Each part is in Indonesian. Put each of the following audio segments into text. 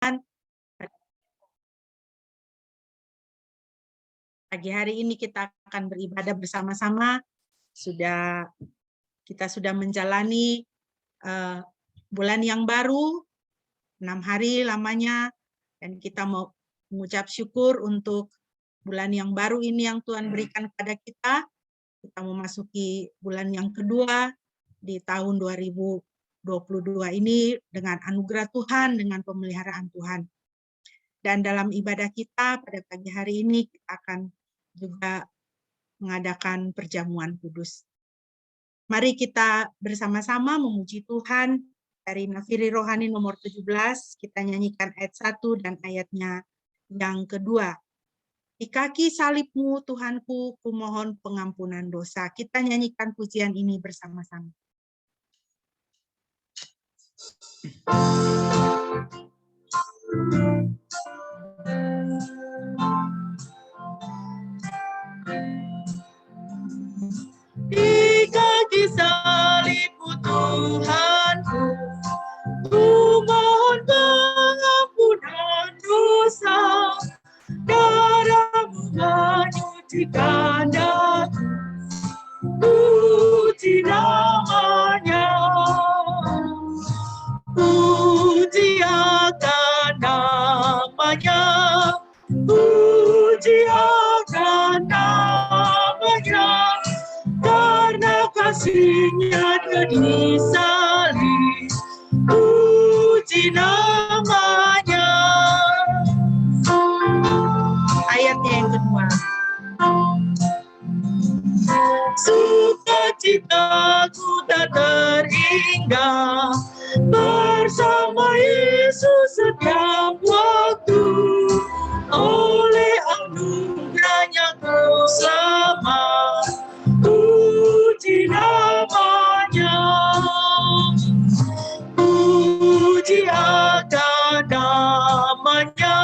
Tuhan. Pagi hari ini kita akan beribadah bersama-sama. Kita sudah menjalani bulan yang baru, 6 hari lamanya, dan kita mau mengucap syukur untuk bulan yang baru ini yang Tuhan berikan kepada kita. Kita memasuki bulan yang kedua di tahun 2022 ini dengan anugerah Tuhan, dengan pemeliharaan Tuhan. Dan dalam ibadah kita pada pagi hari ini kita akan juga mengadakan perjamuan kudus. Mari kita bersama-sama memuji Tuhan dari Nafiri Rohani nomor 17. Kita nyanyikan ayat 1 dan ayatnya yang kedua. Di kaki salibmu Tuhanku, kumohon pengampunan dosa. Kita nyanyikan pujian ini bersama-sama. Di kaki salibmu Tuhanku, kumohon pengampunan dosa. Darahmu menyucikan daku, puji namanya, puji akan namanya, puji akan namanya, karena kasihnya di salib, puji namanya. Ayatnya yang kedua. Sukacitaku tak terhingga bersama Yesus setiap waktu, oleh anugerahnya ku selamat, puji namanya, puji akan namanya,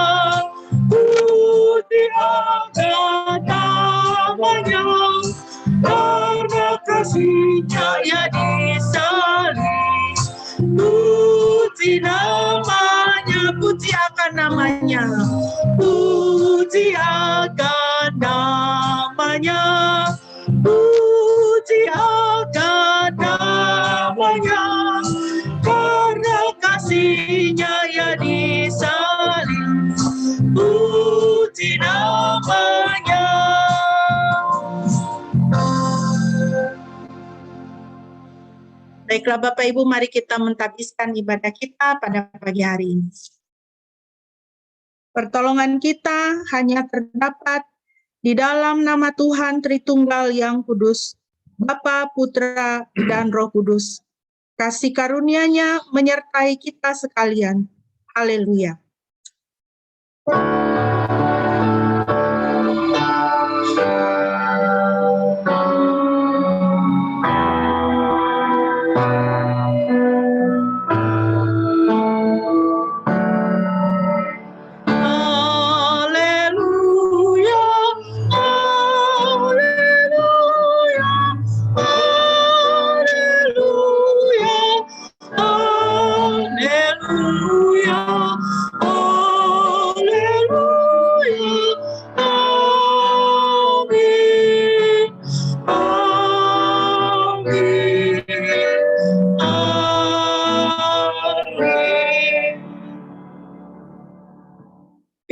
puji akan namanya, karena kasihnya ya disalib, puji namanya, puji akan namanya, puji akan namanya, puji akan namanya, karena kasihnya ya disalib, puji namanya. Baiklah Bapak Ibu, mari kita mentadbiskan ibadah kita pada pagi hari ini. Pertolongan kita hanya terdapat di dalam nama Tuhan Tritunggal yang Kudus, Bapa, Putra, dan Roh Kudus. Kasih karunia-Nya menyertai kita sekalian. Haleluya.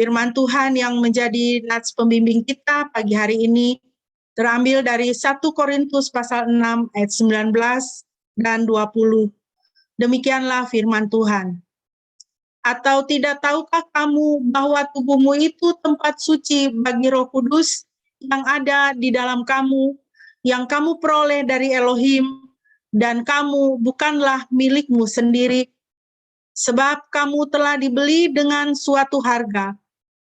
Firman Tuhan yang menjadi nats pembimbing kita pagi hari ini terambil dari 1 Korintus pasal 6 ayat 19 dan 20. Demikianlah firman Tuhan. Atau tidak tahukah kamu bahwa tubuhmu itu tempat suci bagi Roh Kudus yang ada di dalam kamu, yang kamu peroleh dari Elohim, dan kamu bukanlah milikmu sendiri, sebab kamu telah dibeli dengan suatu harga.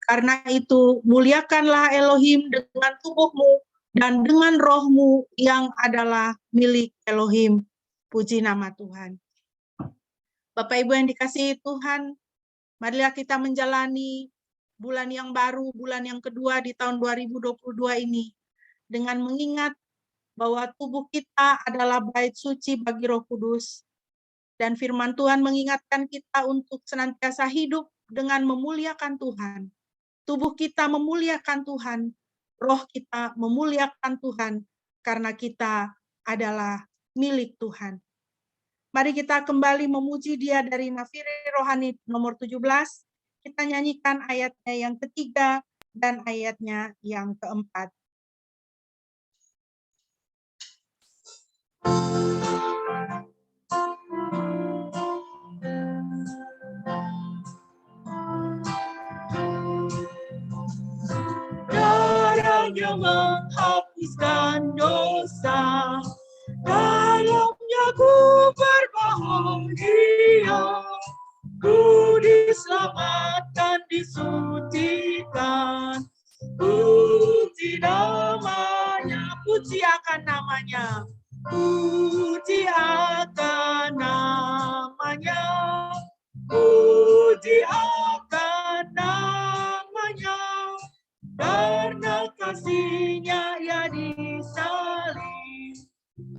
Karena itu, muliakanlah Elohim dengan tubuhmu dan dengan rohmu yang adalah milik Elohim. Puji nama Tuhan. Bapak Ibu yang dikasihi Tuhan, marilah kita menjalani bulan yang baru, bulan yang kedua di tahun 2022 ini, dengan mengingat bahwa tubuh kita adalah bait suci bagi Roh Kudus. Dan firman Tuhan mengingatkan kita untuk senantiasa hidup dengan memuliakan Tuhan. Tubuh kita memuliakan Tuhan, roh kita memuliakan Tuhan, karena kita adalah milik Tuhan. Mari kita kembali memuji Dia dari Nafiri Rohani nomor 17. Kita nyanyikan ayatnya yang ketiga dan ayatnya yang keempat. Darahnya menghapuskan dosa, dalamnya ku berbahagia, ku diselamatkan, disucikan, puji namanya, puji akan namanya, puji akan namanya, puji akan namanya. Karena kasih-Nya Ia disalib,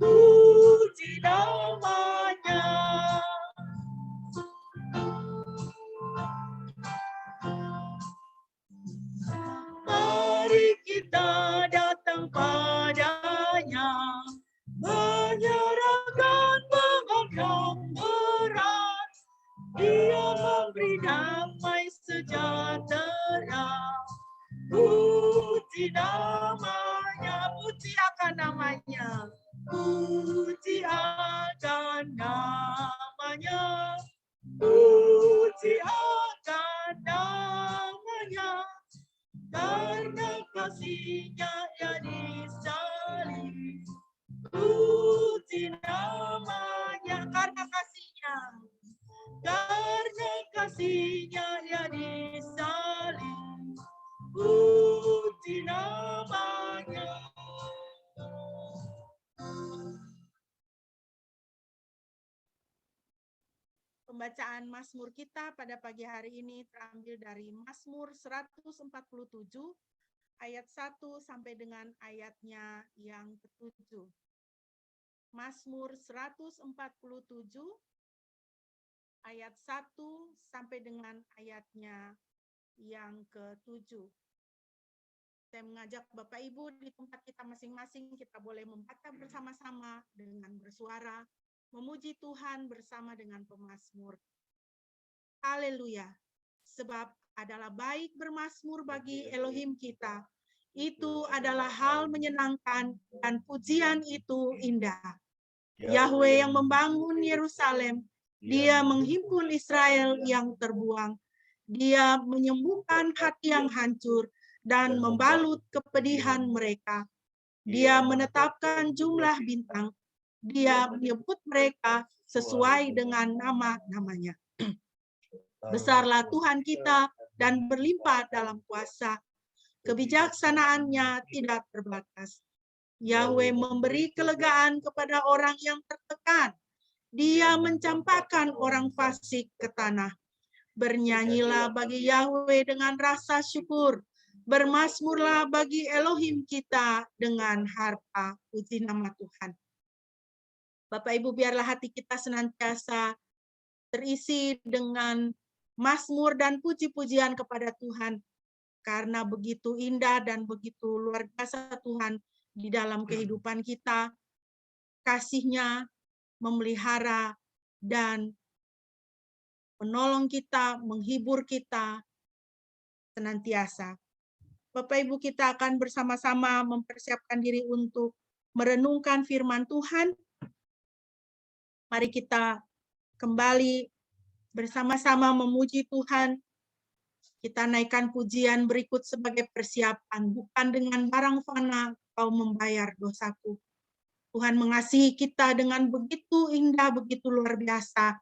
puji namanya. Mari kita datang padanya, menyerahkan beban yang berat. Dia memberi damai sejahtera, puji namanya, puji akan namanya, puji akan namanya, puji akan namanya. Karena kasih-Nya Ia disalib, puji namanya. Karena kasih-Nya, karena kasih-Nya Ia disalib, puji namanya. Pembacaan Mazmur kita pada pagi hari ini terambil dari Mazmur 147 ayat 1 sampai dengan ayatnya yang ke-7. Mazmur 147 ayat 1 sampai dengan ayatnya yang ke-7. Saya mengajak Bapak Ibu di tempat kita masing-masing, kita boleh membaca bersama-sama dengan bersuara, memuji Tuhan bersama dengan pemazmur. Haleluya. Sebab adalah baik bermazmur bagi Elohim kita. Itu adalah hal menyenangkan dan pujian itu indah. Yahweh yang membangun Yerusalem, Dia menghimpun Israel yang terbuang. Dia menyembuhkan hati yang hancur dan membalut kepedihan mereka. Dia menetapkan jumlah bintang. Dia menyebut mereka sesuai dengan nama-namanya. Besarlah Tuhan kita dan berlimpah dalam kuasa. Kebijaksanaannya tidak terbatas. Yahweh memberi kelegaan kepada orang yang tertekan. Dia mencampakkan orang fasik ke tanah. Bernyanyilah bagi Yahweh dengan rasa syukur. Bermazmurlah bagi Elohim kita dengan harpa. Puji nama Tuhan. Bapak Ibu, biarlah hati kita senantiasa terisi dengan mazmur dan puji-pujian kepada Tuhan. Karena begitu indah dan begitu luar biasa Tuhan di dalam kehidupan kita. Kasih-Nya memelihara dan menolong kita, menghibur kita senantiasa. Bapak Ibu, kita akan bersama-sama mempersiapkan diri untuk merenungkan firman Tuhan. Mari kita kembali bersama-sama memuji Tuhan. Kita naikkan pujian berikut sebagai persiapan. Bukan dengan barang fana kau membayar dosaku. Tuhan mengasihi kita dengan begitu indah, begitu luar biasa.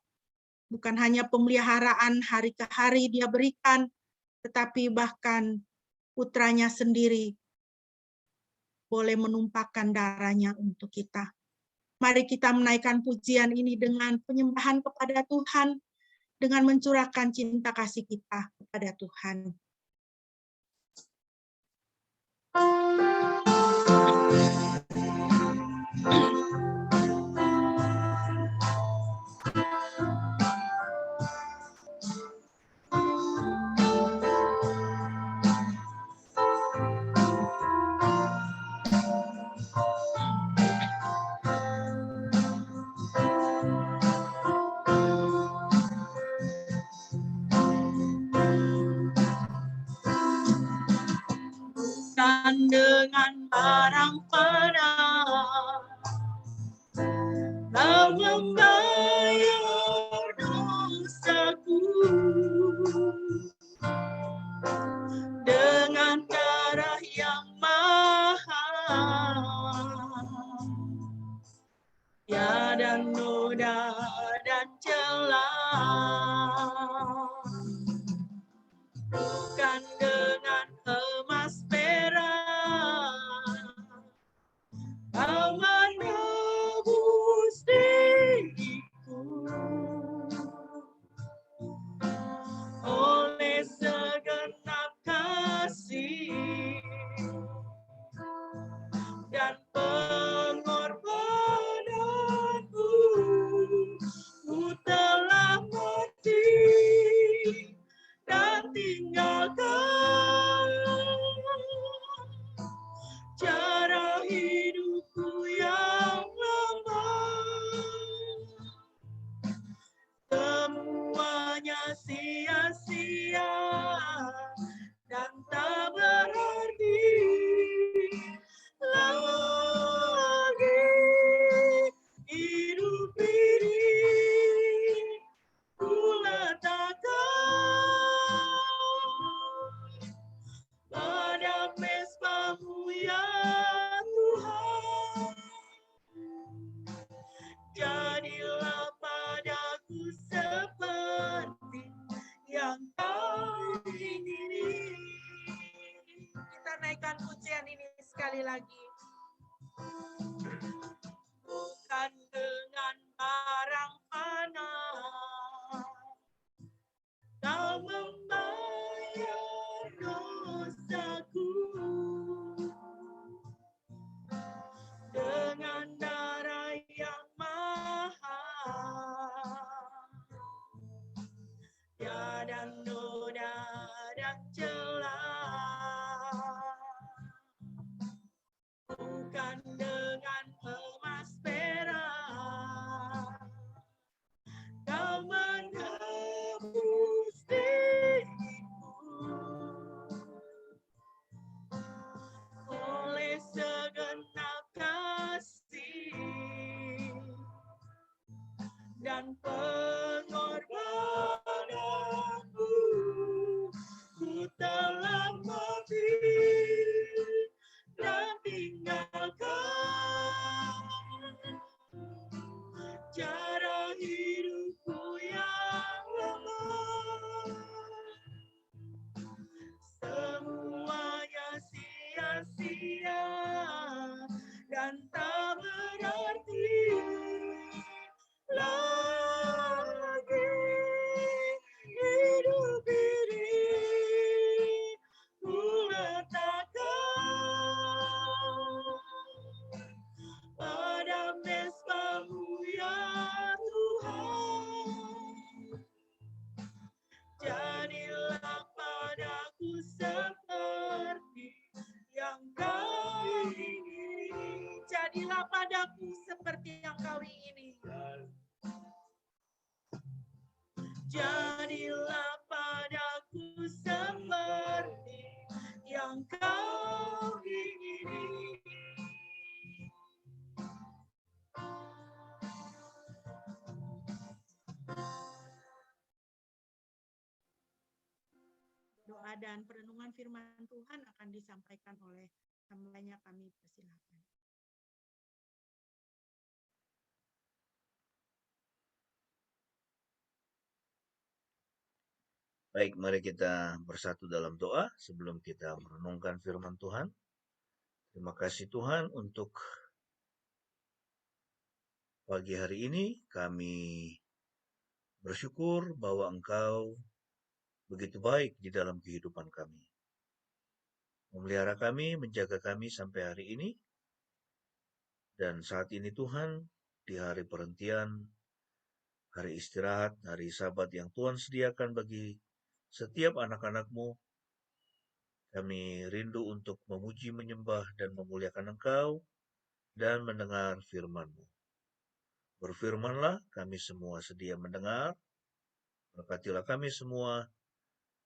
Bukan hanya pemeliharaan hari ke hari Dia berikan, tetapi bahkan putranya sendiri boleh menumpahkan darahnya untuk kita. Mari kita menaikkan pujian ini dengan penyembahan kepada Tuhan, dengan mencurahkan cinta kasih kita kepada Tuhan. bukan dengan barang panas. Kau membayar dosaku dengan darah yang mahal. Tiada noda dan celah, bukan dengan emas perak. Kau menebus diriku oleh segenap kasih dan pengorbananmu. Ku telah mati dan tinggalkan cara hidupku yang lama. Semuanya sia-sia dan tak berarti lagi hidup ini. Ku letakkan pada mezbamu ya Tuhan. Jadilah padaku seperti yang Kau ingini. Kita naikkan pujian ini sekali lagi. Bukan dengan barang panas Kau membayar dosaku dengan darah yang mahal. Tiada noda dan celah, bukan dengan emas perak. Kau menebus diriku oleh segenap kasih dan pengorbananmu. Ku telah mati dan tinggalkan cara hidupku yang lama. Semuanya sia-sia dan tak berarti lagi hidup ini. Ku letakkan pada mezbamu ya Tuhan. Jadilah padaku seperti yang Kau ingini. Jadilah padaku seperti yang Kau ingini. Jadilah padaku seperti yang Kau ingini. Doa dan perenungan firman Tuhan akan disampaikan oleh hamba-Nya, kami persilakan. Baik, mari kita bersatu dalam doa sebelum kita merenungkan firman Tuhan. Terima kasih Tuhan untuk pagi hari ini. Kami bersyukur bahwa Engkau begitu baik di dalam kehidupan kami. Memelihara kami, menjaga kami sampai hari ini. Dan saat ini Tuhan, di hari perhentian, hari istirahat, hari Sabat yang Tuhan sediakan bagi setiap anak-anak-Mu, kami rindu untuk memuji, menyembah, dan memuliakan Engkau, dan mendengar firman-Mu. Berfirmanlah, kami semua sedia mendengar. Berkatilah kami semua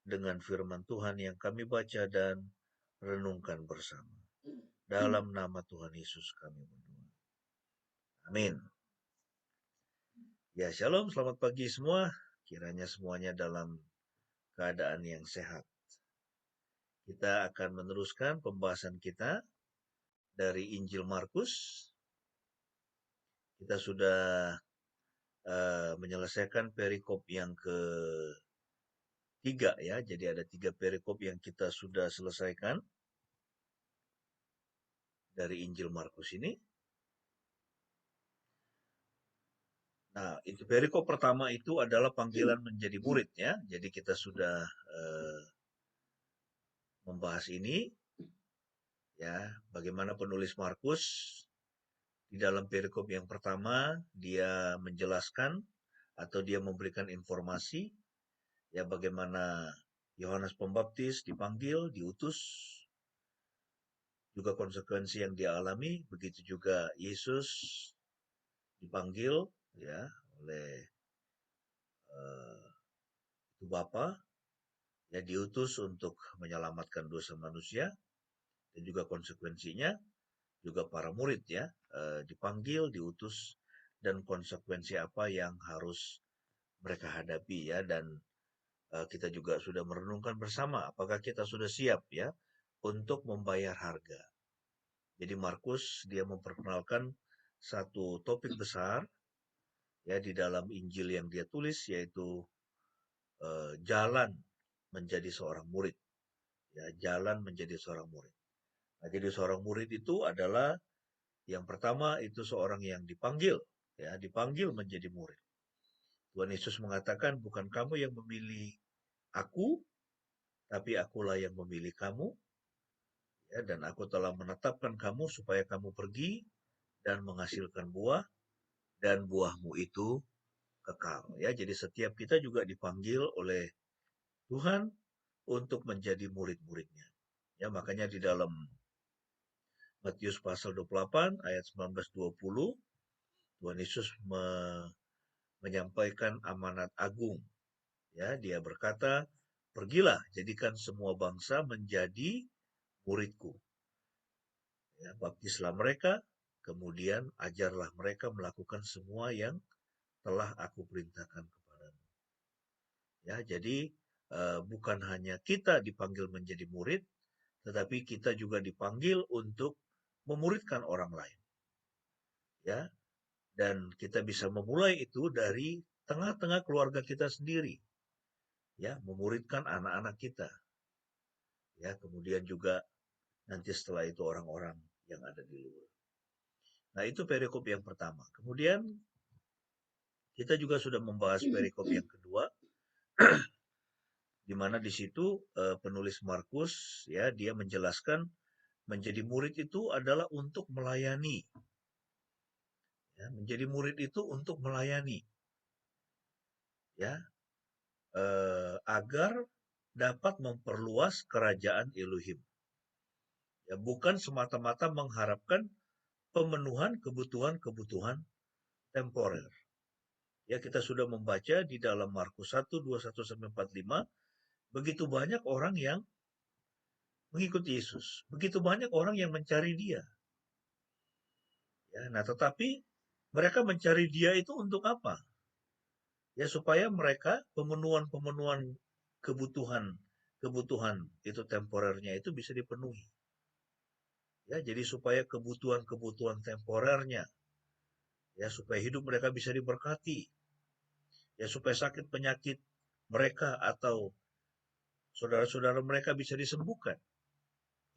dengan firman Tuhan yang kami baca dan renungkan bersama. Dalam nama Tuhan Yesus kami berdoa. Amin. Ya, shalom, selamat pagi semua. Kiranya semuanya dalam keadaan yang sehat. Kita akan meneruskan pembahasan kita dari Injil Markus. Kita sudah menyelesaikan perikop yang ketiga ya. Jadi ada 3 perikop yang kita sudah selesaikan dari Injil Markus ini. Nah, itu perikop pertama itu adalah panggilan menjadi murid ya. Jadi kita sudah membahas ini ya, bagaimana penulis Markus di dalam perikop yang pertama dia menjelaskan atau dia memberikan informasi ya bagaimana Yohanes Pembaptis dipanggil, diutus, juga konsekuensi yang dia alami, begitu juga Yesus dipanggil ya oleh itu Bapa ya, diutus untuk menyelamatkan dosa manusia, dan juga konsekuensinya juga para murid ya dipanggil, diutus, dan konsekuensi apa yang harus mereka hadapi ya. Dan kita juga sudah merenungkan bersama apakah kita sudah siap ya untuk membayar harga. Jadi Markus dia memperkenalkan satu topik besar ya di dalam Injil yang dia tulis, yaitu jalan menjadi seorang murid. Ya, jalan menjadi seorang murid. Nah, jadi seorang murid itu adalah yang pertama itu seorang yang dipanggil, ya, dipanggil menjadi murid. Tuhan Yesus mengatakan, bukan kamu yang memilih aku, tapi akulah yang memilih kamu, ya, dan aku telah menetapkan kamu supaya kamu pergi dan menghasilkan buah, dan buahmu itu kekal. Ya, jadi setiap kita juga dipanggil oleh Tuhan untuk menjadi murid-muridnya. Ya, makanya di dalam Matius pasal 28 ayat 19-20, Tuhan Yesus menyampaikan amanat agung. Ya, dia berkata, pergilah, jadikan semua bangsa menjadi muridku. Ya, baptislah mereka, kemudian ajarlah mereka melakukan semua yang telah aku perintahkan kepadamu. Ya, jadi bukan hanya kita dipanggil menjadi murid, tetapi kita juga dipanggil untuk memuridkan orang lain. Ya, dan kita bisa memulai itu dari tengah-tengah keluarga kita sendiri. Ya, memuridkan anak-anak kita. Ya, kemudian juga nanti setelah itu orang-orang yang ada di luar. Nah, itu perikop yang pertama. Kemudian kita juga sudah membahas perikop yang kedua, di mana di situ penulis Markus ya dia menjelaskan menjadi murid itu adalah untuk melayani. Ya, menjadi murid itu untuk melayani. Ya, agar dapat memperluas kerajaan Elohim. Ya, bukan semata-mata mengharapkan pemenuhan kebutuhan-kebutuhan temporer. Ya, kita sudah membaca di dalam Markus 1, 21-45, begitu banyak orang yang mengikuti Yesus. Begitu banyak orang yang mencari dia. Ya, nah, tetapi mereka mencari dia itu untuk apa? Ya, supaya mereka pemenuhan kebutuhan itu temporernya itu bisa dipenuhi. Ya, jadi supaya kebutuhan temporernya, ya, supaya hidup mereka bisa diberkati. Ya, supaya sakit penyakit mereka atau saudara-saudara mereka bisa disembuhkan.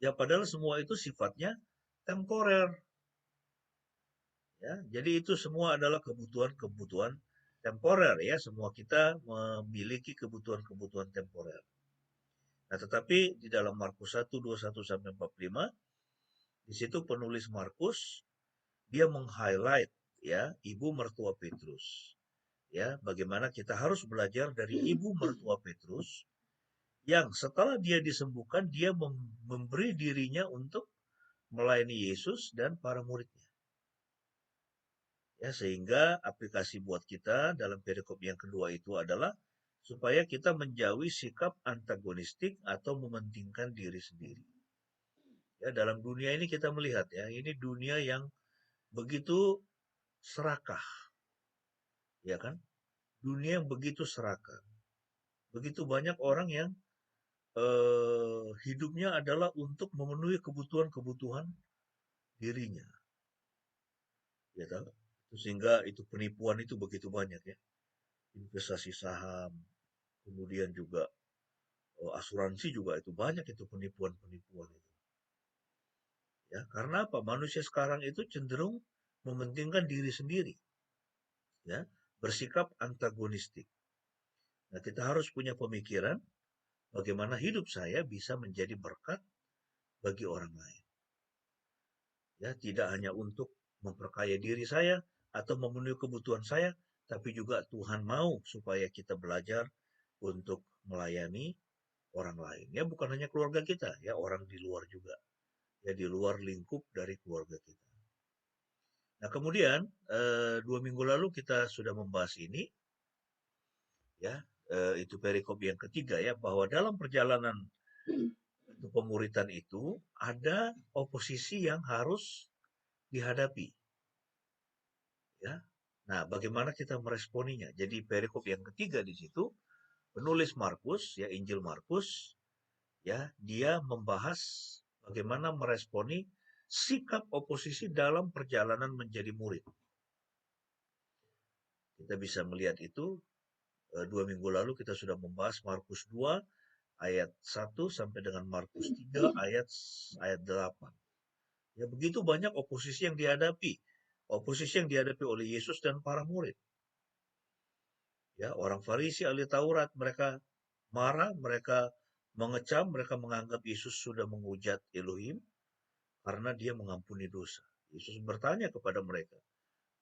Ya, padahal semua itu sifatnya temporer. Ya, jadi itu semua adalah kebutuhan temporer ya. Semua kita memiliki kebutuhan temporer. Nah, tetapi di dalam Markus 1, 21-45, di situ penulis Markus dia meng-highlight ya ibu mertua Petrus. Ya, bagaimana kita harus belajar dari ibu mertua Petrus yang setelah dia disembuhkan dia memberi dirinya untuk melayani Yesus dan para muridnya. Ya, sehingga aplikasi buat kita dalam perikop yang kedua itu adalah supaya kita menjauhi sikap antagonistik atau mementingkan diri sendiri. Ya, dalam dunia ini kita melihat ya, ini dunia yang begitu serakah, ya kan? Dunia yang begitu serakah. Begitu banyak orang yang hidupnya adalah untuk memenuhi kebutuhan-kebutuhan dirinya, ya kan? Sehingga itu penipuan itu begitu banyak ya. Investasi saham, kemudian juga asuransi juga itu banyak itu penipuan-penipuan itu. Ya, karena apa? Manusia sekarang itu cenderung mementingkan diri sendiri, ya, bersikap antagonistik. Nah, kita harus punya pemikiran bagaimana hidup saya bisa menjadi berkat bagi orang lain. Ya, tidak hanya untuk memperkaya diri saya atau memenuhi kebutuhan saya, tapi juga Tuhan mau supaya kita belajar untuk melayani orang lain. Ya, bukan hanya keluarga kita, ya, orang di luar juga. Ya, di luar lingkup dari keluarga kita. Nah, kemudian 2 minggu lalu kita sudah membahas ini, ya, itu perikop yang ketiga ya, bahwa dalam perjalanan pemuritan itu ada oposisi yang harus dihadapi, ya. Nah, bagaimana kita meresponinya? Jadi perikop yang ketiga di situ, penulis Markus, ya, Injil Markus, ya, dia membahas bagaimana meresponi sikap oposisi dalam perjalanan menjadi murid. Kita bisa melihat itu 2 minggu lalu kita sudah membahas Markus 2 ayat 1 sampai dengan Markus 3 ayat 8. Ya, begitu banyak oposisi yang dihadapi. Oposisi yang dihadapi oleh Yesus dan para murid. Ya, orang Farisi, ahli Taurat, mereka marah, mereka mengecam, mereka menganggap Yesus sudah menghujat Elohim karena dia mengampuni dosa. Yesus bertanya kepada mereka,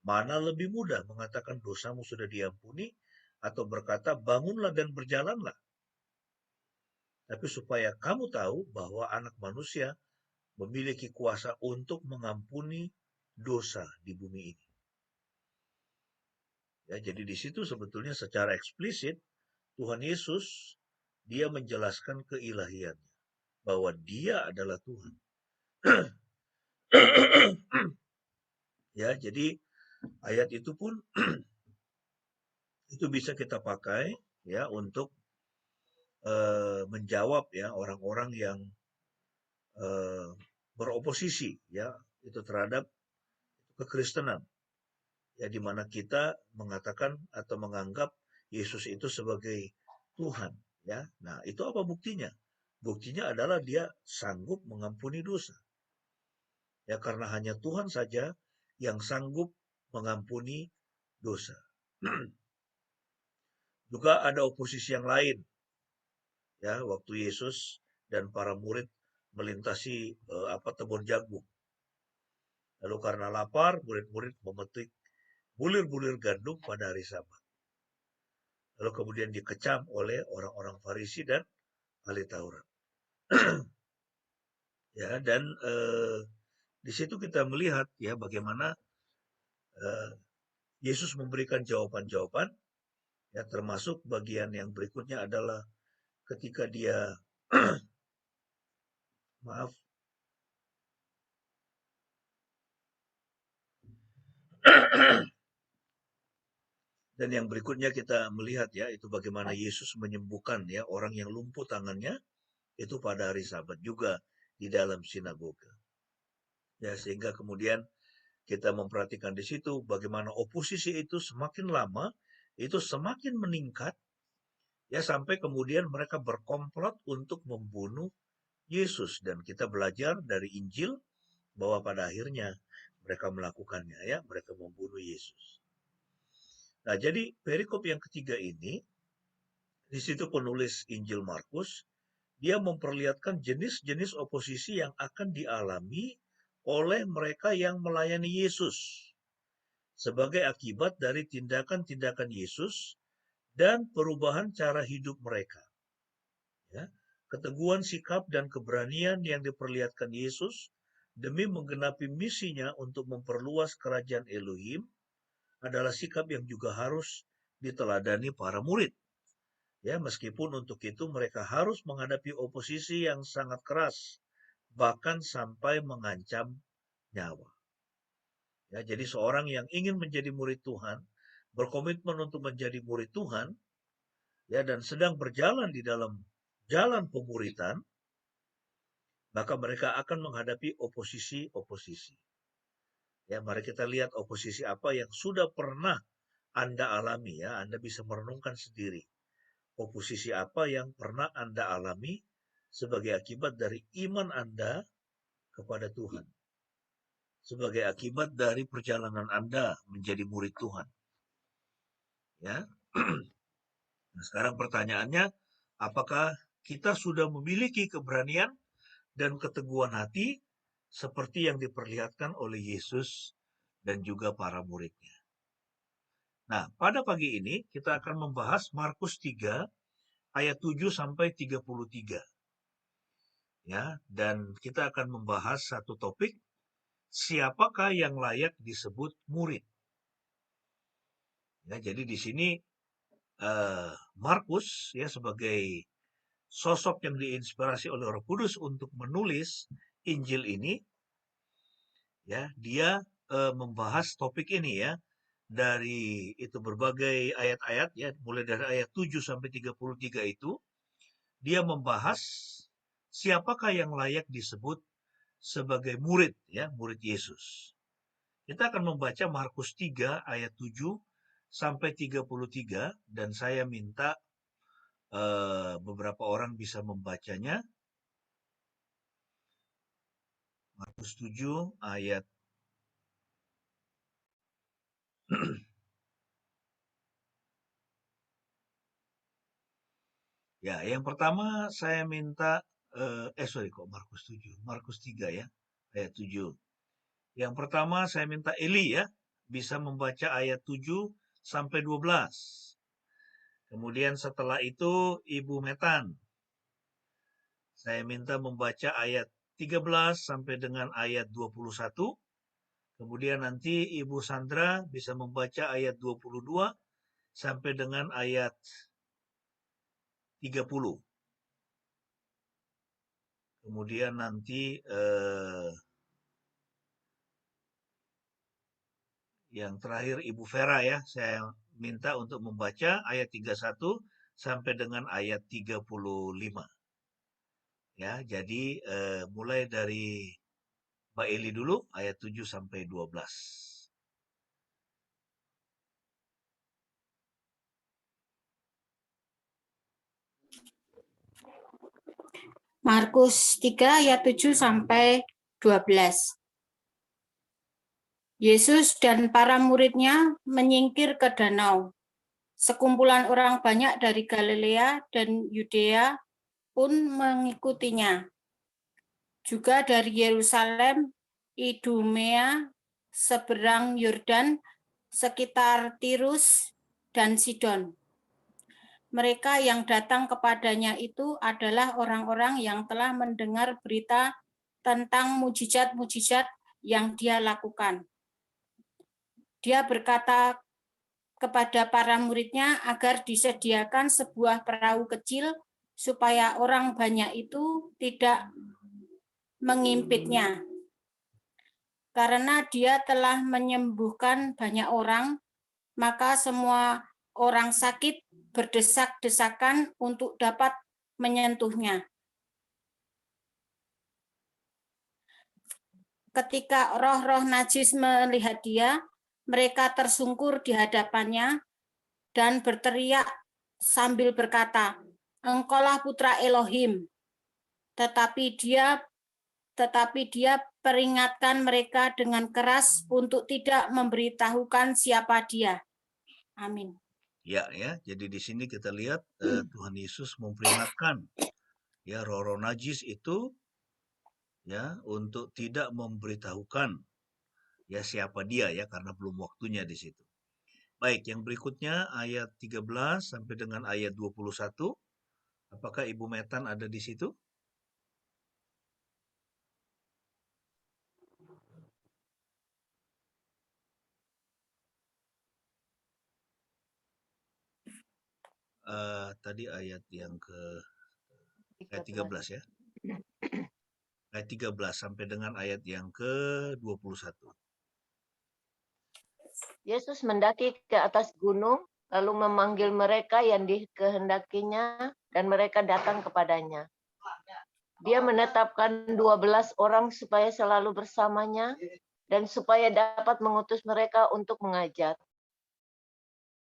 mana lebih mudah mengatakan dosamu sudah diampuni atau berkata bangunlah dan berjalanlah? Tapi supaya kamu tahu bahwa anak manusia memiliki kuasa untuk mengampuni dosa di bumi ini. Ya, jadi di situ sebetulnya secara eksplisit Tuhan Yesus dia menjelaskan keilahiannya bahwa dia adalah Tuhan. Ya, jadi ayat itu pun itu bisa kita pakai ya untuk menjawab ya orang-orang yang beroposisi ya itu terhadap kekristenan. Ya, di mana kita mengatakan atau menganggap Yesus itu sebagai Tuhan, ya. Nah, itu apa buktinya? Buktinya adalah dia sanggup mengampuni dosa. Ya, karena hanya Tuhan saja yang sanggup mengampuni dosa. Juga ada oposisi yang lain. Ya, waktu Yesus dan para murid melintasi tebun jagung. Lalu karena lapar, murid-murid memetik bulir-bulir gandum pada hari Sabat. Lalu kemudian dikecam oleh orang-orang Farisi dan ahli Taurat. Ya, dan di situ kita melihat ya bagaimana Yesus memberikan jawaban-jawaban, ya, termasuk bagian yang berikutnya adalah ketika dia maaf dan yang berikutnya kita melihat ya itu bagaimana Yesus menyembuhkan ya orang yang lumpuh tangannya itu pada hari Sabat juga di dalam sinagoga. Ya, sehingga kemudian kita memperhatikan di situ bagaimana oposisi itu semakin lama itu semakin meningkat ya sampai kemudian mereka berkomplot untuk membunuh Yesus dan kita belajar dari Injil bahwa pada akhirnya mereka melakukannya ya, mereka membunuh Yesus. Nah, jadi perikop yang ketiga ini di situ penulis Injil Markus dia memperlihatkan jenis-jenis oposisi yang akan dialami oleh mereka yang melayani Yesus sebagai akibat dari tindakan-tindakan Yesus dan perubahan cara hidup mereka. Ya, keteguhan sikap dan keberanian yang diperlihatkan Yesus demi menggenapi misinya untuk memperluas kerajaan Elohim adalah sikap yang juga harus diteladani para murid. Ya, meskipun untuk itu mereka harus menghadapi oposisi yang sangat keras bahkan sampai mengancam nyawa. Ya, jadi seorang yang ingin menjadi murid Tuhan, berkomitmen untuk menjadi murid Tuhan, ya, dan sedang berjalan di dalam jalan pemuritan, maka mereka akan menghadapi oposisi-oposisi. Ya, mari kita lihat oposisi apa yang sudah pernah Anda alami, ya. Anda bisa merenungkan sendiri. Oposisi apa yang pernah Anda alami sebagai akibat dari iman Anda kepada Tuhan. Sebagai akibat dari perjalanan Anda menjadi murid Tuhan. Ya. Nah, sekarang pertanyaannya, apakah kita sudah memiliki keberanian dan keteguhan hati seperti yang diperlihatkan oleh Yesus dan juga para muridnya? Nah, pada pagi ini kita akan membahas Markus 3 ayat 7 sampai 33. Ya, dan kita akan membahas satu topik, siapakah yang layak disebut murid? Ya, jadi di sini Markus, ya, sebagai sosok yang diinspirasi oleh Roh Kudus untuk menulis Injil ini, ya, dia membahas topik ini, ya, dari itu berbagai ayat-ayat, ya, mulai dari ayat 7 sampai 33 itu dia membahas siapakah yang layak disebut sebagai murid, ya, murid Yesus. Kita akan membaca Markus 3 ayat 7 sampai 33 dan saya minta beberapa orang bisa membacanya. Markus 7 ayat ya, yang pertama saya minta Markus 7, Markus 3 ya, ayat 7. Yang pertama saya minta Eli, ya, bisa membaca ayat 7 sampai 12. Kemudian setelah itu Ibu Metan, saya minta membaca ayat 13 sampai dengan ayat 21. Kemudian nanti Ibu Sandra bisa membaca ayat 22 sampai dengan ayat 30. Kemudian nanti yang terakhir Ibu Vera, ya, saya minta untuk membaca ayat 31 sampai dengan ayat 35. Ya, jadi mulai dari Mbak Eli dulu ayat 7 sampai 12. Markus 3 ayat 7 sampai 12. Yesus dan para muridnya menyingkir ke danau. Sekumpulan orang banyak dari Galilea dan Yudea pun mengikutinya. Juga dari Yerusalem, Idumea, seberang Yordan, sekitar Tirus dan Sidon. Mereka yang datang kepadanya itu adalah orang-orang yang telah mendengar berita tentang mujizat-mujizat yang dia lakukan. Dia berkata kepada para muridnya agar disediakan sebuah perahu kecil supaya orang banyak itu tidak mengimpitnya. Karena dia telah menyembuhkan banyak orang, maka semua orang sakit berdesak-desakan untuk dapat menyentuhnya. Ketika roh-roh najis melihat dia, mereka tersungkur di hadapannya dan berteriak sambil berkata, "Engkaulah putra Elohim." Tetapi dia peringatkan mereka dengan keras untuk tidak memberitahukan siapa dia. Amin. Ya, jadi di sini kita lihat Tuhan Yesus memperingatkan, ya, roh-roh najis itu, ya, untuk tidak memberitahukan, ya, siapa dia, ya, karena belum waktunya di situ. Baik, yang berikutnya ayat 13 sampai dengan ayat 21. Apakah Ibu Metan ada di situ? Tadi ayat yang ke ayat 13, ya. ayat 13 sampai dengan ayat yang ke-21. Yesus mendaki ke atas gunung, lalu memanggil mereka yang dikehendakinya, dan mereka datang kepadanya. Dia menetapkan 12 orang supaya selalu bersamanya, dan supaya dapat mengutus mereka untuk mengajar.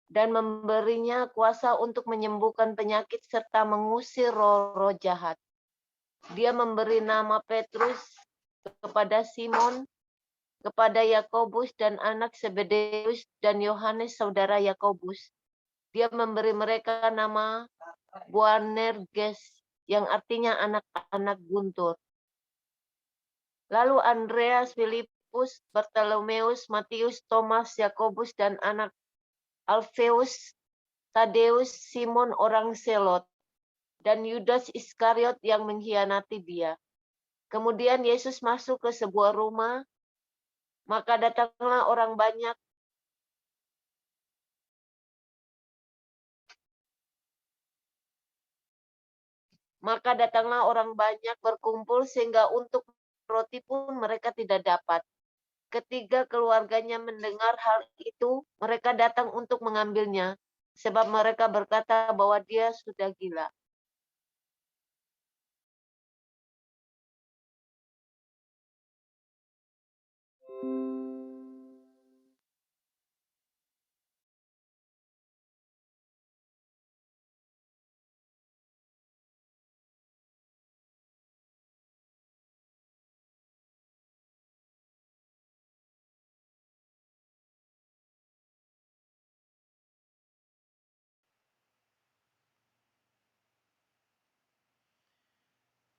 Dan memberinya kuasa untuk menyembuhkan penyakit serta mengusir roh-roh jahat. Dia memberi nama Petrus kepada Simon, kepada Yakobus dan anak Zebedeus, dan Yohanes saudara Yakobus. Dia memberi mereka nama Boanerges, yang artinya anak-anak guntur. Lalu Andreas, Filipus, Bartolomeus, Matius, Thomas, Yakobus dan anak Alfeus, Tadeus, Simon orang Selot, dan Yudas Iskariot yang mengkhianati dia. Kemudian Yesus masuk ke sebuah rumah, maka datanglah orang banyak berkumpul sehingga untuk roti pun mereka tidak dapat. Ketika keluarganya mendengar hal itu, mereka datang untuk mengambilnya, sebab mereka berkata bahwa dia sudah gila.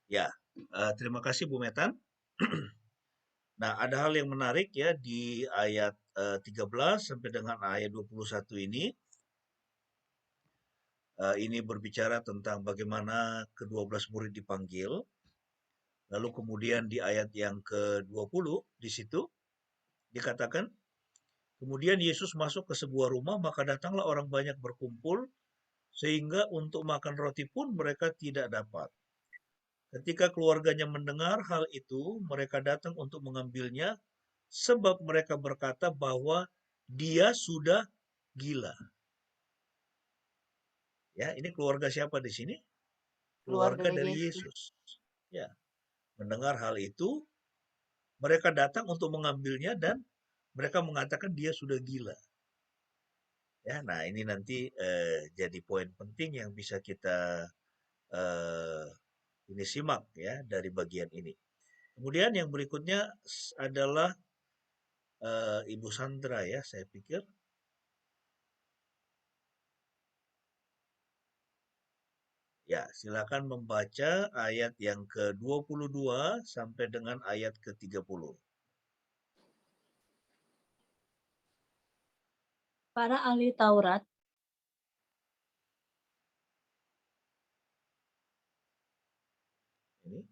Ya, terima kasih Bu Metan. Nah, ada hal yang menarik ya di ayat 13 sampai dengan ayat 21 ini. Ini berbicara tentang bagaimana ke-12 murid dipanggil. Lalu kemudian di ayat yang ke-20 di situ dikatakan, kemudian Yesus masuk ke sebuah rumah, maka datanglah orang banyak berkumpul, sehingga untuk makan roti pun mereka tidak dapat. Ketika keluarganya mendengar hal itu, mereka datang untuk mengambilnya, sebab mereka berkata bahwa dia sudah gila. Ya, ini keluarga siapa di sini? Keluarga dari Yesus. Ya, mendengar hal itu, mereka datang untuk mengambilnya dan mereka mengatakan dia sudah gila. Ya, nah ini nanti jadi poin penting yang bisa kita ini simak ya dari bagian ini. Kemudian yang berikutnya adalah Ibu Sandra ya, saya pikir. Ya, silakan membaca ayat yang ke-22 sampai dengan ayat ke-30. Para ahli Taurat Ini.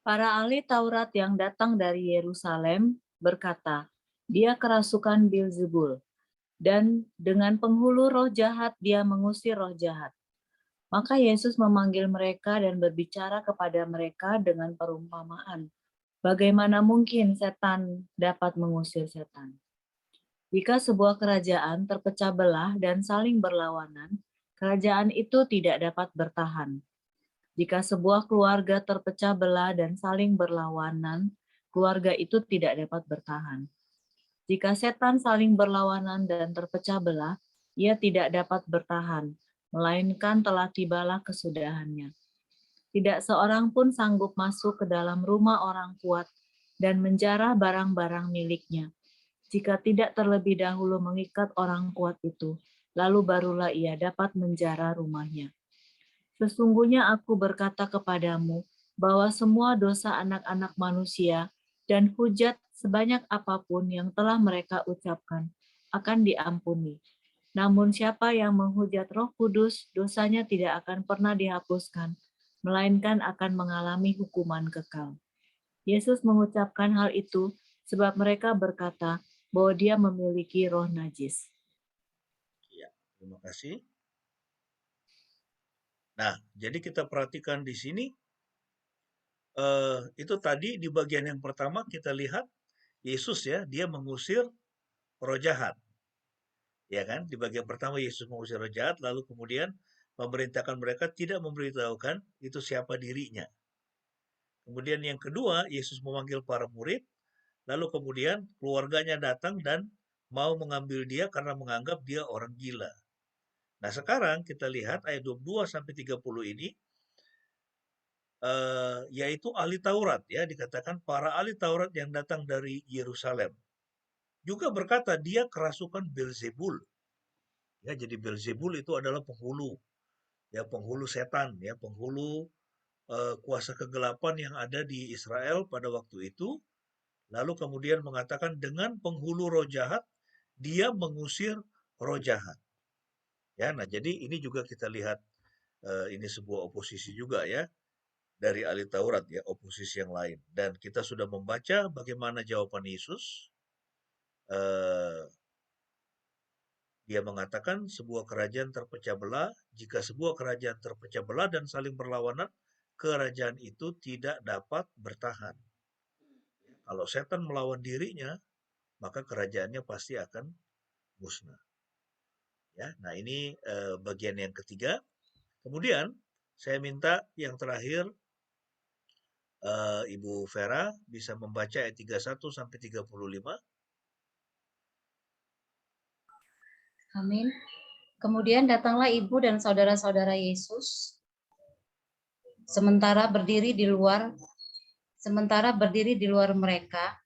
Para ahli Taurat yang datang dari Yerusalem berkata, dia kerasukan Beelzebul, dan dengan penghulu roh jahat dia mengusir roh jahat. Maka Yesus memanggil mereka dan berbicara kepada mereka dengan perumpamaan. Bagaimana mungkin setan dapat mengusir setan? Jika sebuah kerajaan terpecah belah dan saling berlawanan, kerajaan itu tidak dapat bertahan. Jika sebuah keluarga terpecah belah dan saling berlawanan, keluarga itu tidak dapat bertahan. Jika setan saling berlawanan dan terpecah belah, ia tidak dapat bertahan, melainkan telah tibalah kesudahannya. Tidak seorang pun sanggup masuk ke dalam rumah orang kuat dan menjarah barang-barang miliknya, jika tidak terlebih dahulu mengikat orang kuat itu, lalu barulah ia dapat menjarah rumahnya. Sesungguhnya aku berkata kepadamu bahwa semua dosa anak-anak manusia dan hujat sebanyak apapun yang telah mereka ucapkan akan diampuni. Namun siapa yang menghujat Roh Kudus, dosanya tidak akan pernah dihapuskan, melainkan akan mengalami hukuman kekal. Yesus mengucapkan hal itu sebab mereka berkata bahwa dia memiliki roh najis. Ya, terima kasih. Nah, jadi kita perhatikan di sini itu tadi di bagian yang pertama kita lihat Yesus ya, dia mengusir roh jahat. Ya kan? Di bagian pertama Yesus mengusir roh jahat, lalu kemudian memerintahkan mereka tidak memberitahukan itu siapa dirinya. Kemudian yang kedua, Yesus memanggil para murid, lalu kemudian keluarganya datang dan mau mengambil dia karena menganggap dia orang gila. Nah, sekarang kita lihat ayat 22 sampai 30 ini, yaitu ahli Taurat ya, dikatakan para ahli Taurat yang datang dari Yerusalem juga berkata dia kerasukan Beelzebul. Ya, jadi Beelzebul itu adalah penghulu, ya penghulu setan, ya penghulu kuasa kegelapan yang ada di Israel pada waktu itu. Lalu kemudian mengatakan dengan penghulu roh jahat dia mengusir roh jahat. Ya, nah jadi ini juga kita lihat ini sebuah oposisi juga ya dari ahli Taurat ya, oposisi yang lain. Dan kita sudah membaca bagaimana jawaban Yesus. Dia mengatakan sebuah kerajaan terpecah belah, jika sebuah kerajaan terpecah belah dan saling berlawanan, kerajaan itu tidak dapat bertahan. Kalau setan melawan dirinya, maka kerajaannya pasti akan musnah. Ya, nah ini bagian yang ketiga. Kemudian saya minta yang terakhir Ibu Vera bisa membaca ayat 31 sampai 35. Amin. Kemudian datanglah ibu dan saudara-saudara Yesus sementara berdiri di luar mereka.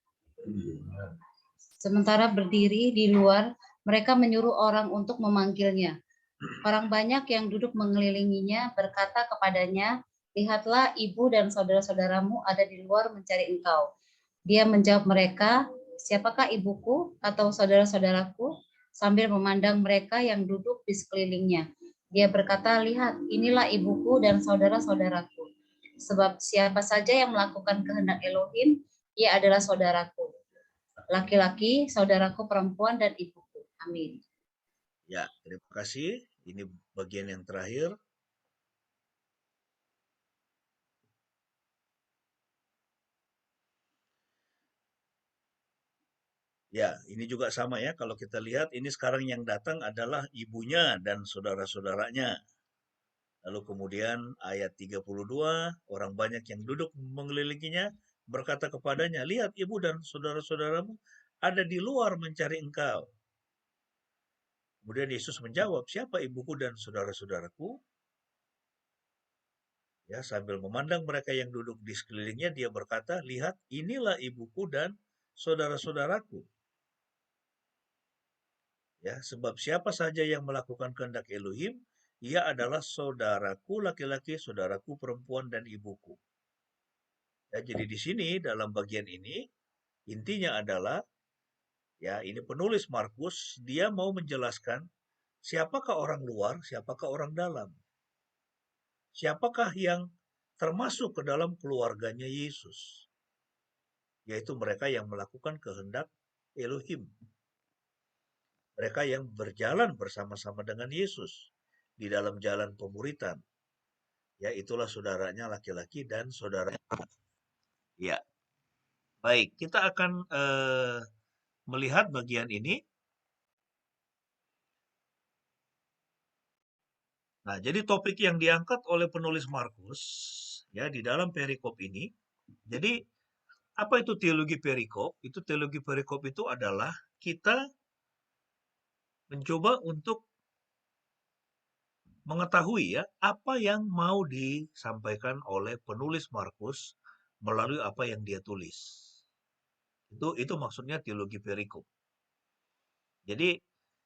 Sementara berdiri di luar, mereka menyuruh orang untuk memanggilnya. Orang banyak yang duduk mengelilinginya berkata kepadanya, "Lihatlah, ibu dan saudara-saudaramu ada di luar mencari engkau." Dia menjawab mereka, "Siapakah ibuku atau saudara-saudaraku?" Sambil memandang mereka yang duduk di sekelilingnya. Dia berkata, "Lihat, inilah ibuku dan saudara-saudaraku. Sebab siapa saja yang melakukan kehendak Elohim, ia adalah saudaraku. Laki-laki, saudaraku perempuan, dan ibuku." Amin. Ya, terima kasih. Ini bagian yang terakhir. Ya, ini juga sama ya. Kalau kita lihat, ini sekarang yang datang adalah ibunya dan saudara-saudaranya. Lalu kemudian ayat 32, orang banyak yang duduk mengelilinginya berkata kepadanya, "Lihat, ibu dan saudara-saudaramu ada di luar mencari engkau." Kemudian Yesus menjawab, "Siapa ibuku dan saudara-saudaraku?" Ya, sambil memandang mereka yang duduk di sekelilingnya, dia berkata, "Lihat, inilah ibuku dan saudara-saudaraku." Ya, sebab siapa saja yang melakukan kehendak Elohim, ia adalah saudaraku laki-laki, saudaraku perempuan, dan ibuku. Ya, jadi di sini dalam bagian ini intinya adalah ya ini penulis Markus dia mau menjelaskan siapakah orang luar, siapakah orang dalam. Siapakah yang termasuk ke dalam keluarganya Yesus? Yaitu mereka yang melakukan kehendak Elohim. Mereka yang berjalan bersama-sama dengan Yesus di dalam jalan pemuritan. Ya, itulah saudaranya laki-laki dan saudaranya. Ya, baik. Kita akan melihat bagian ini. Nah, jadi topik yang diangkat oleh penulis Markus ya di dalam perikop ini. Jadi apa itu teologi perikop? Itu teologi perikop itu adalah kita mencoba untuk mengetahui ya apa yang mau disampaikan oleh penulis Markus melalui apa yang dia tulis. Itu maksudnya teologi perikop. Jadi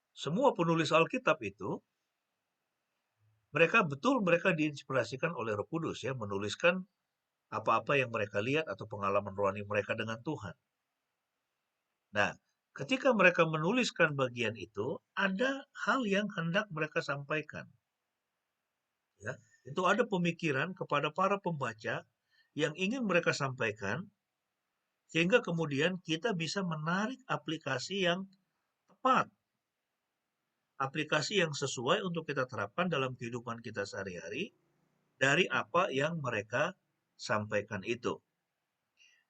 semua penulis Alkitab itu mereka diinspirasikan oleh Roh Kudus ya menuliskan apa-apa yang mereka lihat atau pengalaman rohani mereka dengan Tuhan. Nah, ketika mereka menuliskan bagian itu, ada hal yang hendak mereka sampaikan. Ya, itu ada pemikiran kepada para pembaca yang ingin mereka sampaikan, sehingga kemudian kita bisa menarik aplikasi yang tepat, aplikasi yang sesuai untuk kita terapkan dalam kehidupan kita sehari-hari dari apa yang mereka sampaikan itu.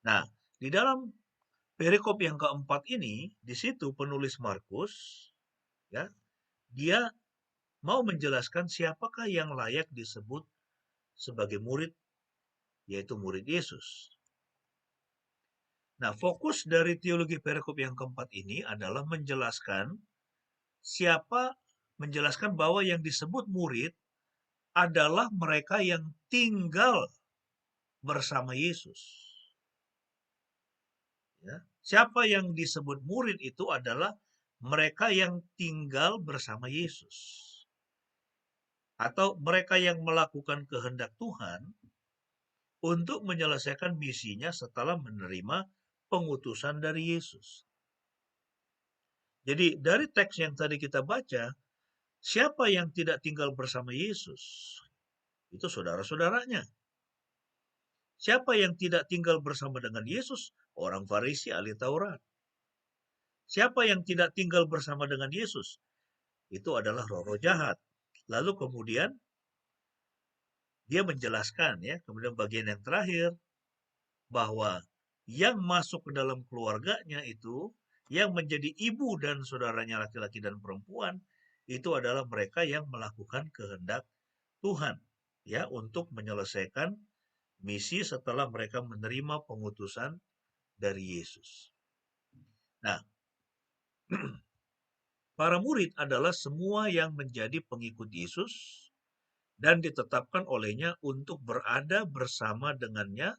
Nah, di dalam perikop yang keempat ini, di situ penulis Markus, ya, dia mau menjelaskan siapakah yang layak disebut sebagai murid, yaitu murid Yesus. Nah, fokus dari teologi perikop yang keempat ini adalah menjelaskan bahwa yang disebut murid adalah mereka yang tinggal bersama Yesus. Ya. Siapa yang disebut murid itu adalah mereka yang tinggal bersama Yesus. Atau mereka yang melakukan kehendak Tuhan untuk menyelesaikan misinya setelah menerima pengutusan dari Yesus. Jadi dari teks yang tadi kita baca, siapa yang tidak tinggal bersama Yesus? Itu saudara-saudaranya. Siapa yang tidak tinggal bersama dengan Yesus? Orang Farisi ahli Taurat. Siapa yang tidak tinggal bersama dengan Yesus? Itu adalah roh-roh jahat. Lalu kemudian dia menjelaskan, ya, kemudian bagian yang terakhir, bahwa yang masuk ke dalam keluarganya itu, yang menjadi ibu dan saudaranya laki-laki dan perempuan, itu adalah mereka yang melakukan kehendak Tuhan, ya, untuk menyelesaikan misi setelah mereka menerima pengutusan dari Yesus. Nah, para murid adalah semua yang menjadi pengikut Yesus dan ditetapkan olehnya untuk berada bersama dengannya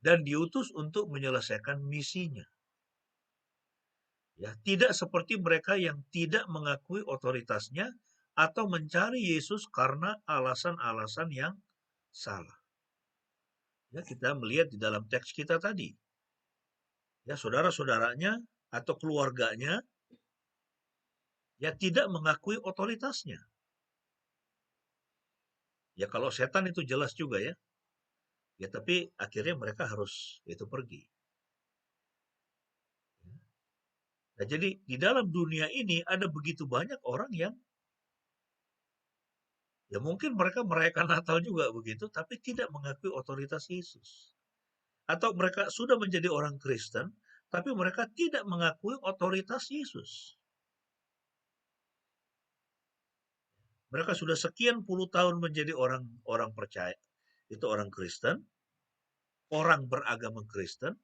dan diutus untuk menyelesaikan misinya. Ya, tidak seperti mereka yang tidak mengakui otoritasnya atau mencari Yesus karena alasan-alasan yang salah. Ya, kita melihat di dalam teks kita tadi. Ya, saudara-saudaranya atau keluarganya ya tidak mengakui otoritasnya. Ya, kalau setan itu jelas juga, ya. Ya, tapi akhirnya mereka harus itu pergi. Nah, jadi di dalam dunia ini ada begitu banyak orang yang ya mungkin mereka merayakan Natal juga begitu, tapi tidak mengakui otoritas Yesus. Atau mereka sudah menjadi orang Kristen, tapi mereka tidak mengakui otoritas Yesus. Mereka sudah sekian puluh tahun menjadi orang percaya, itu orang Kristen, orang beragama Kristen,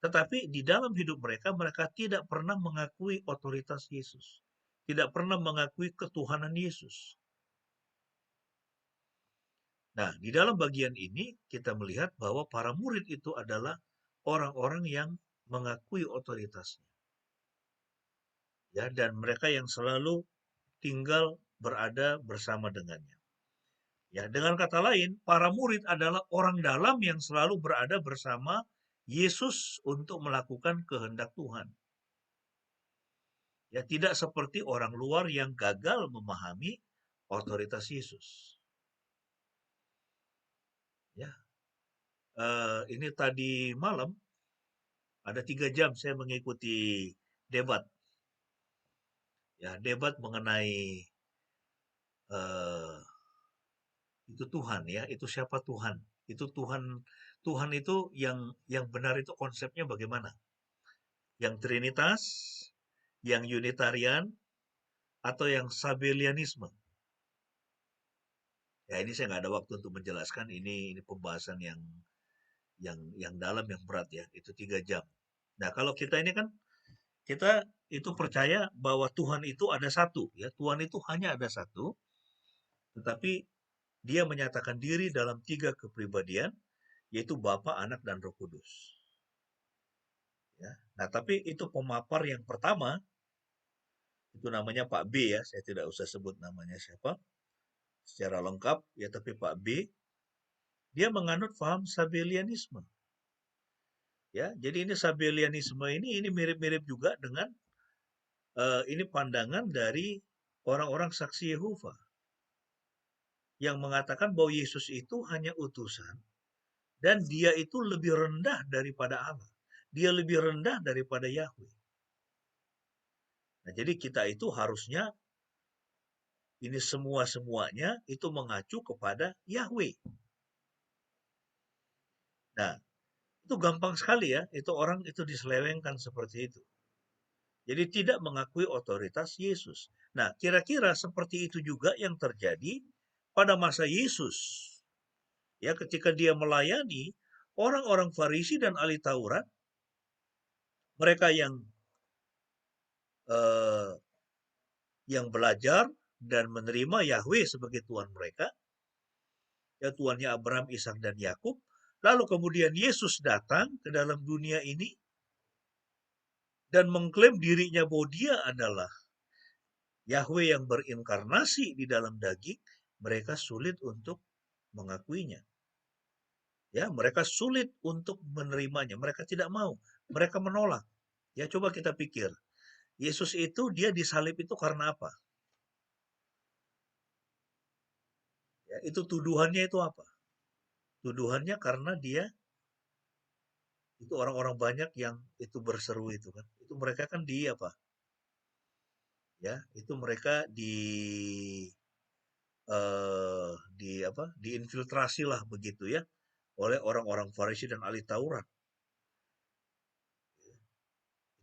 tetapi di dalam hidup mereka, mereka tidak pernah mengakui otoritas Yesus. Tidak pernah mengakui ketuhanan Yesus. Nah, di dalam bagian ini kita melihat bahwa para murid itu adalah orang-orang yang mengakui otoritasnya. Ya, dan mereka yang selalu tinggal berada bersama dengannya. Ya, dengan kata lain, para murid adalah orang dalam yang selalu berada bersama Yesus untuk melakukan kehendak Tuhan. Ya, tidak seperti orang luar yang gagal memahami otoritas Yesus. Ya, ini tadi malam ada 3 jam saya mengikuti debat. Ya, debat mengenai itu Tuhan, ya, itu siapa Tuhan? Itu Tuhan itu yang benar itu konsepnya bagaimana? Yang Trinitas, yang Unitarian, atau yang Sabellianisme? Ya, ini saya nggak ada waktu untuk menjelaskan. Ini pembahasan yang dalam, yang berat, ya. Itu 3 jam. Nah, kalau kita ini kan kita itu percaya bahwa Tuhan itu ada satu, ya. Tuhan itu hanya ada satu, tetapi dia menyatakan diri dalam 3 kepribadian, yaitu Bapa, Anak, dan Roh Kudus. Ya. Nah, tapi itu pemapar yang pertama, itu namanya Pak B, ya. Saya tidak usah sebut namanya siapa secara lengkap, ya, tapi Pak B, dia menganut paham Sabellianisme. Ya, jadi ini Sabellianisme ini mirip-mirip juga dengan ini pandangan dari orang-orang saksi Yehova yang mengatakan bahwa Yesus itu hanya utusan dan dia itu lebih rendah daripada Allah. Dia lebih rendah daripada Yahweh. Nah, jadi kita itu harusnya ini semuanya itu mengacu kepada Yahweh. Nah, itu gampang sekali ya, itu orang itu diselewengkan seperti itu. Jadi tidak mengakui otoritas Yesus. Nah, kira-kira seperti itu juga yang terjadi pada masa Yesus. Ya, ketika dia melayani orang-orang Farisi dan ahli Taurat, mereka yang belajar dan menerima Yahweh sebagai Tuhan mereka, ya Tuhannya Abraham, Ishak dan Yakub. Lalu kemudian Yesus datang ke dalam dunia ini dan mengklaim dirinya bahwa dia adalah Yahweh yang berinkarnasi di dalam daging. Mereka sulit untuk mengakuinya. Ya, mereka sulit untuk menerimanya. Mereka tidak mau. Mereka menolak. Ya, coba kita pikir. Yesus itu dia disalib itu karena apa? Ya, itu tuduhannya itu apa? Tuduhannya karena dia itu orang-orang banyak yang itu berseru itu kan. Itu mereka kan di apa? Ya, itu mereka diinfiltrasi lah begitu ya oleh orang-orang Farisi dan ahli Taurat.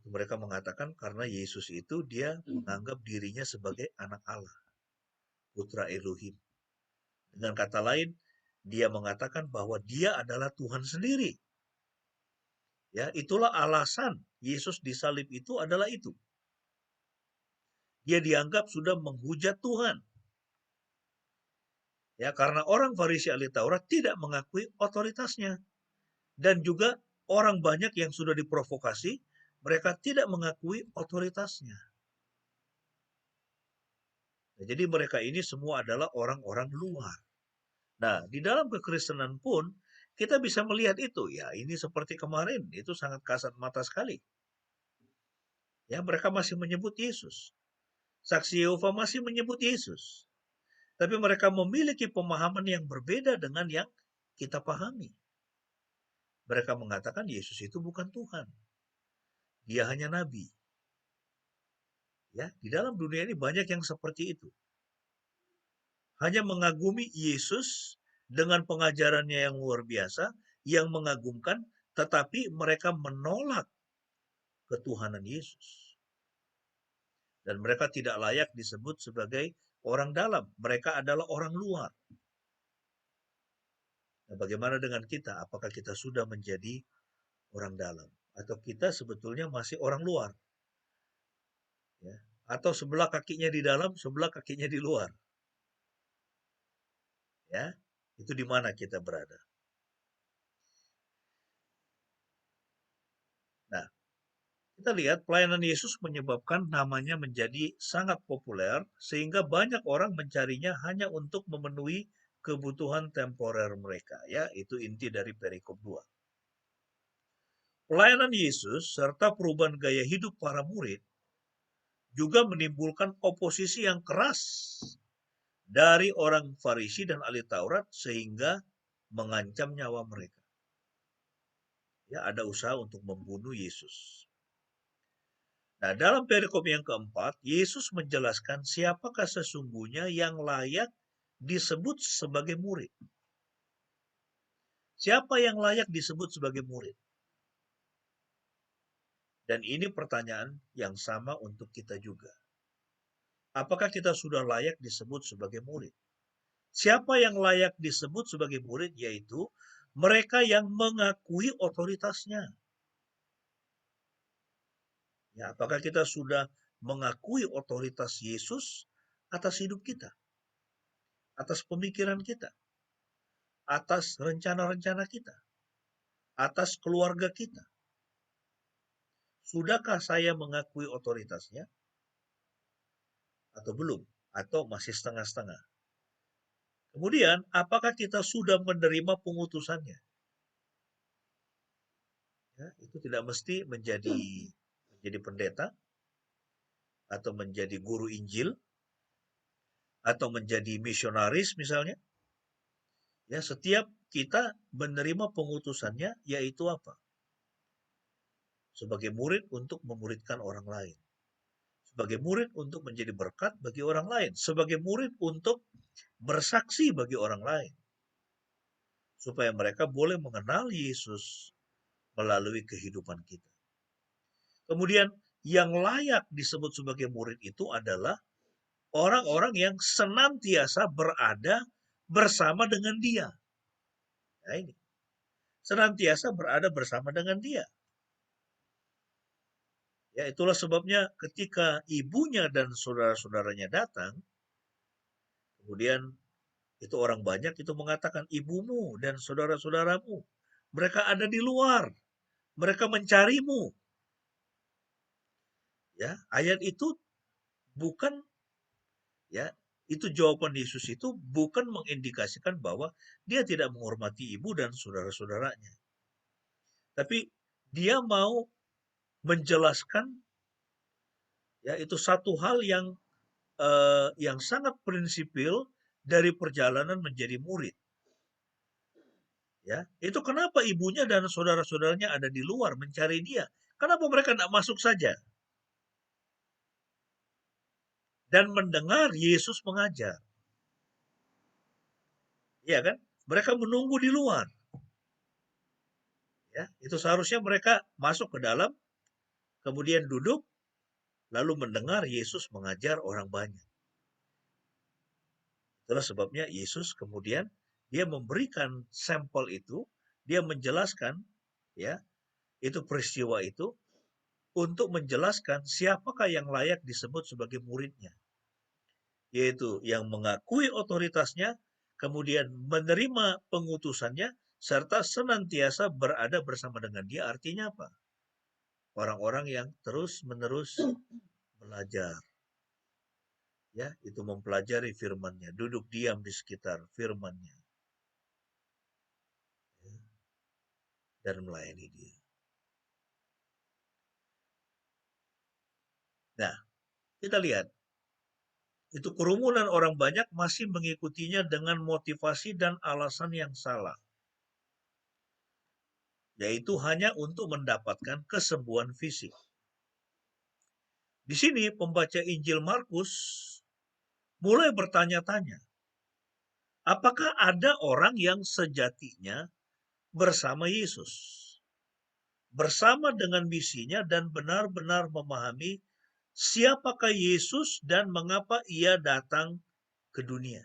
Mereka mengatakan karena Yesus itu dia menganggap dirinya sebagai anak Allah, putra Elohim. Dengan kata lain, dia mengatakan bahwa dia adalah Tuhan sendiri. Ya, itulah alasan Yesus disalib itu adalah itu. Dia dianggap sudah menghujat Tuhan. Ya, karena orang Farisi ahli Taurat tidak mengakui otoritasnya. Dan juga orang banyak yang sudah diprovokasi, mereka tidak mengakui otoritasnya. Nah, jadi mereka ini semua adalah orang-orang luar. Nah, di dalam kekristenan pun kita bisa melihat itu. Ya, ini seperti kemarin, itu sangat kasat mata sekali. Ya, mereka masih menyebut Yesus. Saksi Yehova masih menyebut Yesus. Tapi mereka memiliki pemahaman yang berbeda dengan yang kita pahami. Mereka mengatakan Yesus itu bukan Tuhan. Dia hanya nabi. Ya, di dalam dunia ini banyak yang seperti itu. Hanya mengagumi Yesus dengan pengajarannya yang luar biasa, yang mengagumkan, tetapi mereka menolak ketuhanan Yesus. Dan mereka tidak layak disebut sebagai orang dalam. Mereka adalah orang luar. Nah, bagaimana dengan kita? Apakah kita sudah menjadi orang dalam? Atau kita sebetulnya masih orang luar? Ya. Atau sebelah kakinya di dalam, sebelah kakinya di luar? Ya, itu di mana kita berada. Nah, kita lihat pelayanan Yesus menyebabkan namanya menjadi sangat populer sehingga banyak orang mencarinya hanya untuk memenuhi kebutuhan temporer mereka. Ya, itu inti dari perikop 2. Pelayanan Yesus serta perubahan gaya hidup para murid juga menimbulkan oposisi yang keras dari orang Farisi dan ahli Taurat sehingga mengancam nyawa mereka. Ya, ada usaha untuk membunuh Yesus. Nah, dalam perikop yang keempat, Yesus menjelaskan siapakah sesungguhnya yang layak disebut sebagai murid. Siapa yang layak disebut sebagai murid? Dan ini pertanyaan yang sama untuk kita juga. Apakah kita sudah layak disebut sebagai murid? Siapa yang layak disebut sebagai murid? Yaitu mereka yang mengakui otoritasnya. Ya, apakah kita sudah mengakui otoritas Yesus atas hidup kita? Atas pemikiran kita? Atas rencana-rencana kita? Atas keluarga kita? Sudahkah saya mengakui otoritasnya? Atau belum? Atau masih setengah-setengah? Kemudian, apakah kita sudah menerima pengutusannya? Ya, itu tidak mesti menjadi pendeta, atau menjadi guru Injil, atau menjadi misionaris misalnya. Ya, setiap kita menerima pengutusannya, yaitu apa? Sebagai murid untuk memuridkan orang lain. Sebagai murid untuk menjadi berkat bagi orang lain. Sebagai murid untuk bersaksi bagi orang lain. supaya mereka boleh mengenal Yesus melalui kehidupan kita. Kemudian yang layak disebut sebagai murid itu adalah orang-orang yang senantiasa berada bersama dengan dia. Nah ini, senantiasa berada bersama dengan dia. Ya, itulah sebabnya ketika ibunya dan saudara-saudaranya datang, kemudian itu orang banyak itu mengatakan, ibumu dan saudara-saudaramu, mereka ada di luar, mereka mencarimu. Ya, ayat itu bukan, ya, itu jawaban Yesus itu bukan mengindikasikan bahwa dia tidak menghormati ibu dan saudara-saudaranya. Tapi dia mau menjelaskan, ya, itu satu hal yang sangat prinsipil dari perjalanan menjadi murid. Ya, itu kenapa ibunya dan saudara-saudaranya ada di luar mencari dia? Kenapa mereka tidak masuk saja dan mendengar Yesus mengajar? Ya kan? Mereka menunggu di luar. Ya, itu seharusnya mereka masuk ke dalam, kemudian duduk, lalu mendengar Yesus mengajar orang banyak. Itulah sebabnya Yesus kemudian dia memberikan sampel itu, dia menjelaskan, ya, itu peristiwa itu untuk menjelaskan siapakah yang layak disebut sebagai muridnya, yaitu yang mengakui otoritasnya, kemudian menerima pengutusannya, serta senantiasa berada bersama dengan dia. Artinya apa? Orang-orang yang terus-menerus belajar. Ya, itu mempelajari firman-Nya, duduk diam di sekitar firman-Nya, ya, dan melayani dia. Nah, kita lihat, itu kerumunan orang banyak masih mengikutinya dengan motivasi dan alasan yang salah, yaitu hanya untuk mendapatkan kesembuhan fisik. Di sini pembaca Injil Markus mulai bertanya-tanya, apakah ada orang yang sejatinya bersama Yesus, bersama dengan misinya dan benar-benar memahami siapakah Yesus dan mengapa ia datang ke dunia?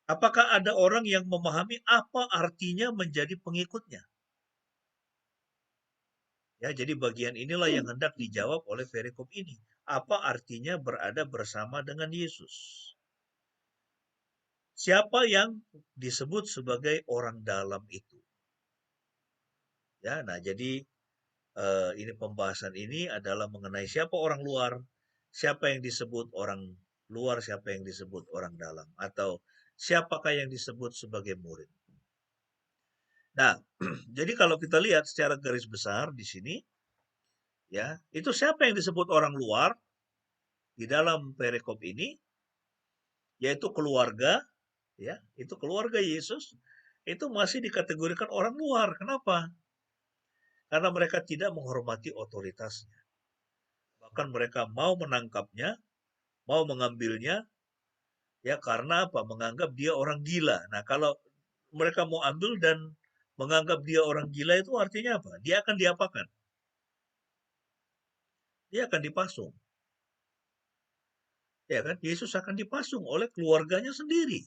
Apakah ada orang yang memahami apa artinya menjadi pengikutnya? Ya, jadi bagian inilah yang hendak dijawab oleh perikop ini. Apa artinya berada bersama dengan Yesus? Siapa yang disebut sebagai orang dalam itu? Ya, nah jadi ini pembahasan ini adalah mengenai siapa orang luar, siapa yang disebut orang luar, siapa yang disebut orang dalam, atau siapakah yang disebut sebagai murid. Nah, jadi kalau kita lihat secara garis besar di sini, ya, itu siapa yang disebut orang luar di dalam perikop ini, yaitu keluarga, ya, itu keluarga Yesus, itu masih dikategorikan orang luar. Kenapa? Karena mereka tidak menghormati otoritasnya. Bahkan mereka mau menangkapnya, mau mengambilnya, ya karena apa? Menganggap dia orang gila. Nah, kalau mereka mau ambil dan menganggap dia orang gila itu artinya apa? Dia akan diapakan? Dia akan dipasung. Ya kan? Yesus akan dipasung oleh keluarganya sendiri.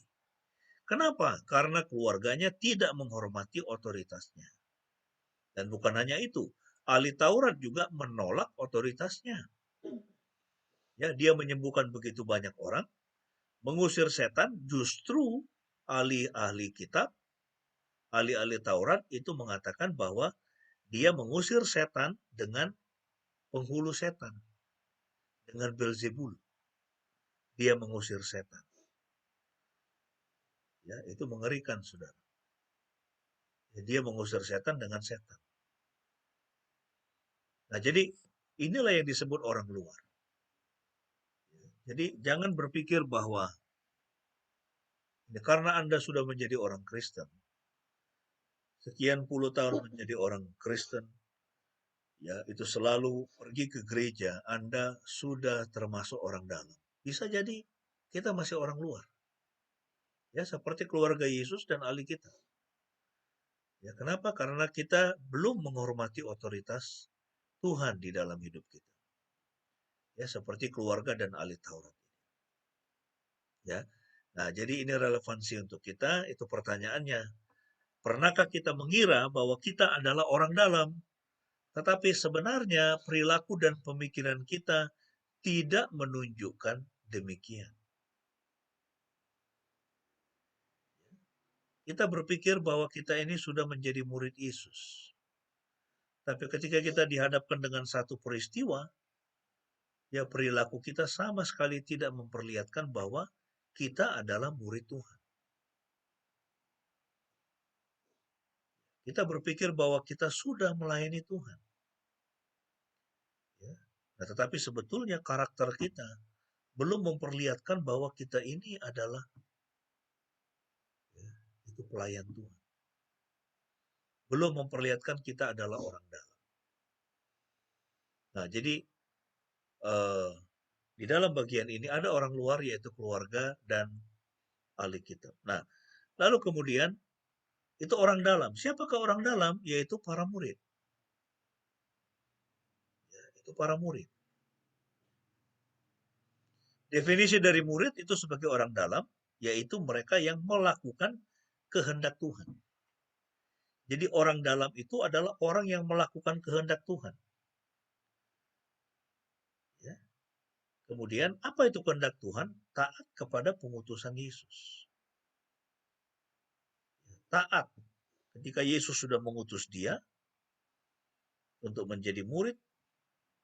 Kenapa? Karena keluarganya tidak menghormati otoritasnya. Dan bukan hanya itu, ahli Taurat juga menolak otoritasnya. Ya, dia menyembuhkan begitu banyak orang, mengusir setan, justru ahli-ahli kitab, ahli-ahli Taurat itu mengatakan bahwa dia mengusir setan dengan penghulu setan, dengan Beelzebul. Dia mengusir setan. Ya, itu mengerikan, saudara. Ya, dia mengusir setan dengan setan. Nah, jadi inilah yang disebut orang luar. Jadi jangan berpikir bahwa karena Anda sudah menjadi orang Kristen, sekian puluh tahun menjadi orang Kristen, ya itu selalu pergi ke gereja, Anda sudah termasuk orang dalam. Bisa jadi kita masih orang luar. Ya, seperti keluarga Yesus dan ahli kita. Ya, kenapa? Karena kita belum menghormati otoritas Tuhan di dalam hidup kita. Ya, seperti keluarga dan ahli Taurat. Ya. Nah, jadi ini relevansi untuk kita, itu pertanyaannya. Pernahkah kita mengira bahwa kita adalah orang dalam, tetapi sebenarnya perilaku dan pemikiran kita tidak menunjukkan demikian. Kita berpikir bahwa kita ini sudah menjadi murid Yesus. Tapi ketika kita dihadapkan dengan satu peristiwa, ya perilaku kita sama sekali tidak memperlihatkan bahwa kita adalah murid Tuhan. Kita berpikir bahwa kita sudah melayani Tuhan. Ya. Nah, tetapi sebetulnya karakter kita belum memperlihatkan bahwa kita ini adalah itu pelayan Tuhan. Belum memperlihatkan kita adalah orang dalam. Nah, jadi di dalam bagian ini ada orang luar, yaitu keluarga dan ahli kitab. Nah, lalu kemudian itu orang dalam. Siapakah orang dalam? Yaitu para murid. Ya, itu para murid. Definisi dari murid itu sebagai orang dalam, yaitu mereka yang melakukan kehendak Tuhan. Jadi orang dalam itu adalah orang yang melakukan kehendak Tuhan. Ya. Kemudian apa itu kehendak Tuhan? Taat kepada pengutusan Yesus. Taat. Ketika Yesus sudah mengutus dia untuk menjadi murid,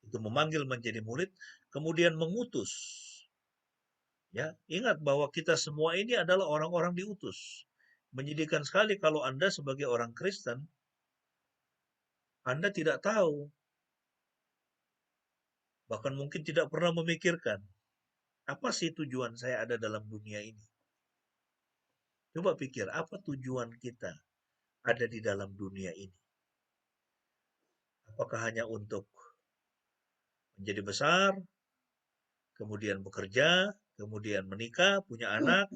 itu memanggil menjadi murid, kemudian mengutus. Ya, ingat bahwa kita semua ini adalah orang-orang diutus. Menyedihkan sekali kalau Anda sebagai orang Kristen, Anda tidak tahu, bahkan mungkin tidak pernah memikirkan, apa sih tujuan saya ada dalam dunia ini? Coba pikir, apa tujuan kita ada di dalam dunia ini? Apakah hanya untuk menjadi besar, kemudian bekerja, kemudian menikah, punya anak,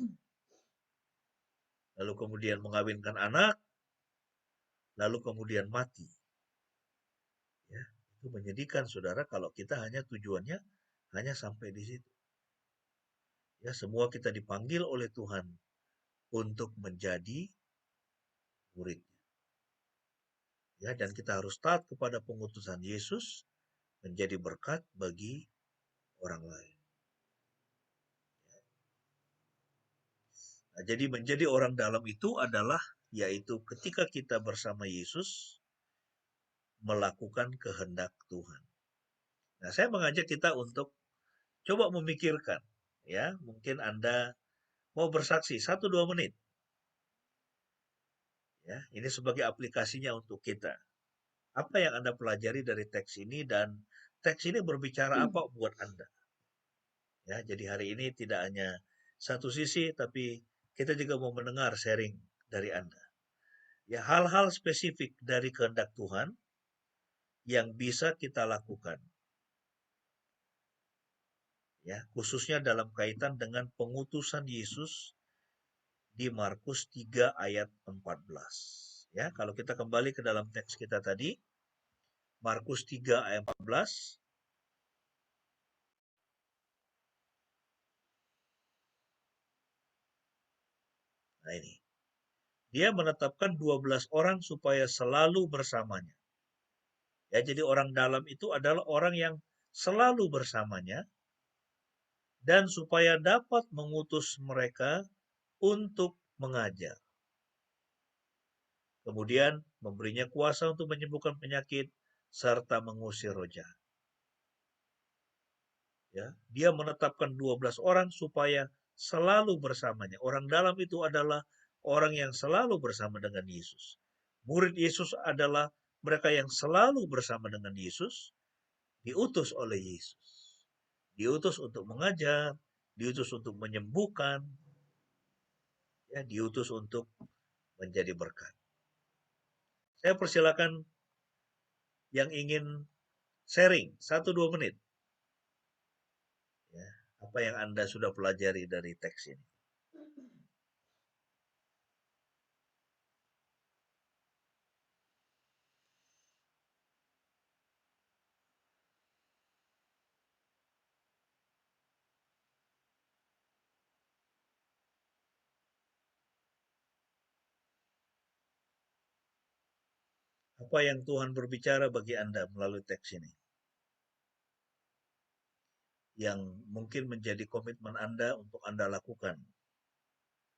lalu kemudian mengawinkan anak, lalu kemudian mati? Ya, itu menyedihkan, saudara, kalau kita hanya tujuannya hanya sampai di situ. Ya, semua kita dipanggil oleh Tuhan untuk menjadi muridnya. Ya, dan kita harus taat kepada pengutusan Yesus, menjadi berkat bagi orang lain. Nah, jadi menjadi orang dalam itu adalah, yaitu ketika kita bersama Yesus melakukan kehendak Tuhan. Nah, saya mengajak kita untuk coba memikirkan, ya, mungkin Anda mau bersaksi 1-2 menit. Ya, ini sebagai aplikasinya untuk kita. Apa yang Anda pelajari dari teks ini, dan teks ini berbicara apa buat Anda? Ya, jadi hari ini tidak hanya satu sisi, tapi kita juga mau mendengar sharing dari Anda. Ya, hal-hal spesifik dari kehendak Tuhan yang bisa kita lakukan. Ya, khususnya dalam kaitan dengan pengutusan Yesus di Markus 3 ayat 14. Ya, kalau kita kembali ke dalam teks kita tadi, Markus 3 ayat 14. Nah ini. Dia menetapkan 12 orang supaya selalu bersamanya. Ya, jadi orang dalam itu adalah orang yang selalu bersamanya, dan supaya dapat mengutus mereka untuk mengajar. Kemudian memberinya kuasa untuk menyembuhkan penyakit serta mengusir roh jahat. Ya, dia menetapkan 12 orang supaya selalu bersamanya. Orang dalam itu adalah orang yang selalu bersama dengan Yesus. Murid Yesus adalah mereka yang selalu bersama dengan Yesus, diutus oleh Yesus. Diutus untuk mengajar, diutus untuk menyembuhkan, ya, diutus untuk menjadi berkat. Saya persilakan yang ingin sharing 1-2 menit. Ya, apa yang Anda sudah pelajari dari teks ini? Apa yang Tuhan berbicara bagi Anda melalui teks ini? Yang mungkin menjadi komitmen Anda untuk Anda lakukan.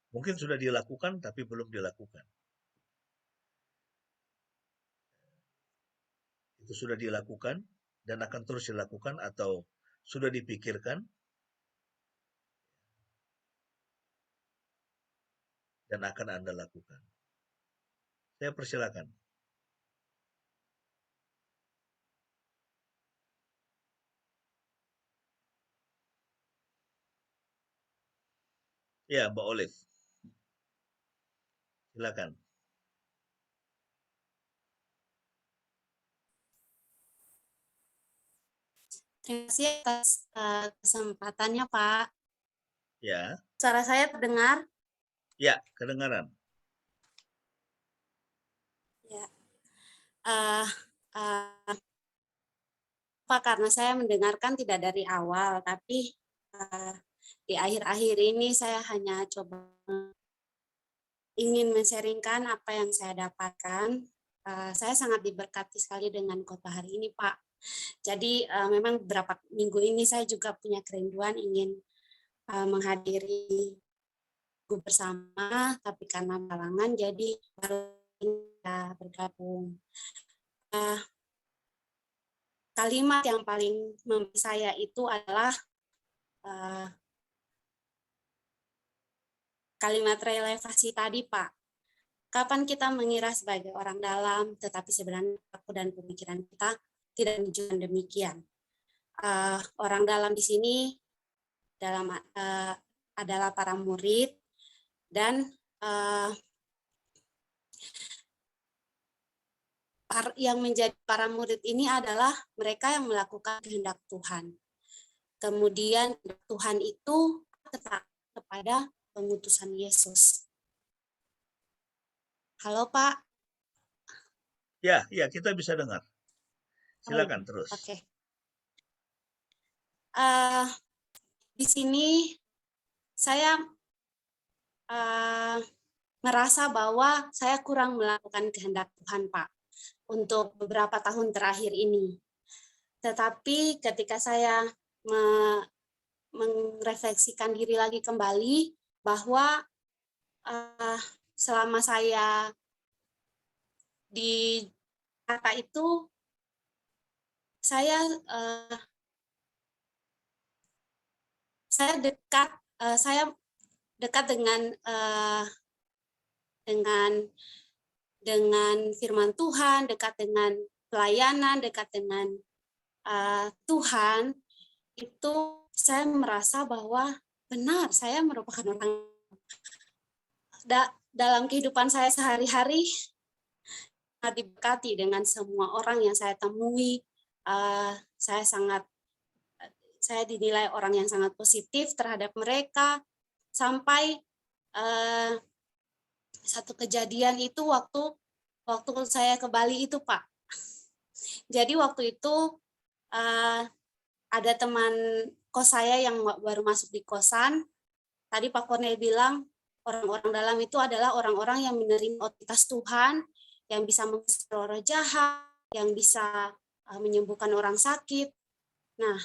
Mungkin sudah dilakukan, tapi belum dilakukan. Itu sudah dilakukan dan akan terus dilakukan atau sudah dipikirkan dan akan Anda lakukan. Saya persilakan. Ya, Mbak Olive. Silakan. Terima kasih atas kesempatannya, Pak. Ya, Suara saya terdengar? ya, kedengaran. Ya. Pak, karena saya mendengarkan tidak dari awal, tapi di akhir-akhir ini saya hanya coba ingin men-sharingkan apa yang saya dapatkan. Saya sangat diberkati sekali dengan khotbah hari ini, Pak. Jadi memang beberapa minggu ini saya juga punya kerinduan ingin menghadiri bersama, tapi karena halangan jadi baru bergabung. Kalimat yang paling memberi saya itu adalah kalimat relevasi tadi, Pak. Kapan kita mengira sebagai orang dalam, tetapi sebenarnya aku dan pemikiran kita tidak menunjukkan demikian. Orang dalam di sini adalah para murid dan yang menjadi para murid ini adalah mereka yang melakukan kehendak Tuhan. Kemudian Tuhan itu tetap kepada pengutusan Yesus. Halo, Pak. Ya, kita bisa dengar. Silakan terus. Oke. Di sini saya merasa bahwa saya kurang melakukan kehendak Tuhan, Pak, untuk beberapa tahun terakhir ini. Tetapi ketika saya merefleksikan diri lagi kembali bahwa selama saya di kata itu saya dekat dengan firman Tuhan, dekat dengan pelayanan, dekat dengan Tuhan, itu saya merasa bahwa benar saya merupakan orang dalam kehidupan saya sehari-hari diberkati dengan semua orang yang saya temui. Saya dinilai orang yang sangat positif terhadap mereka, sampai satu kejadian itu waktu saya ke Bali itu, Pak. Jadi waktu itu ada teman kos saya yang baru masuk di kosan. Tadi Pak Cornel bilang orang-orang dalam itu adalah orang-orang yang menerima otoritas Tuhan, yang bisa mengusir roh jahat, yang bisa menyembuhkan orang sakit. Nah,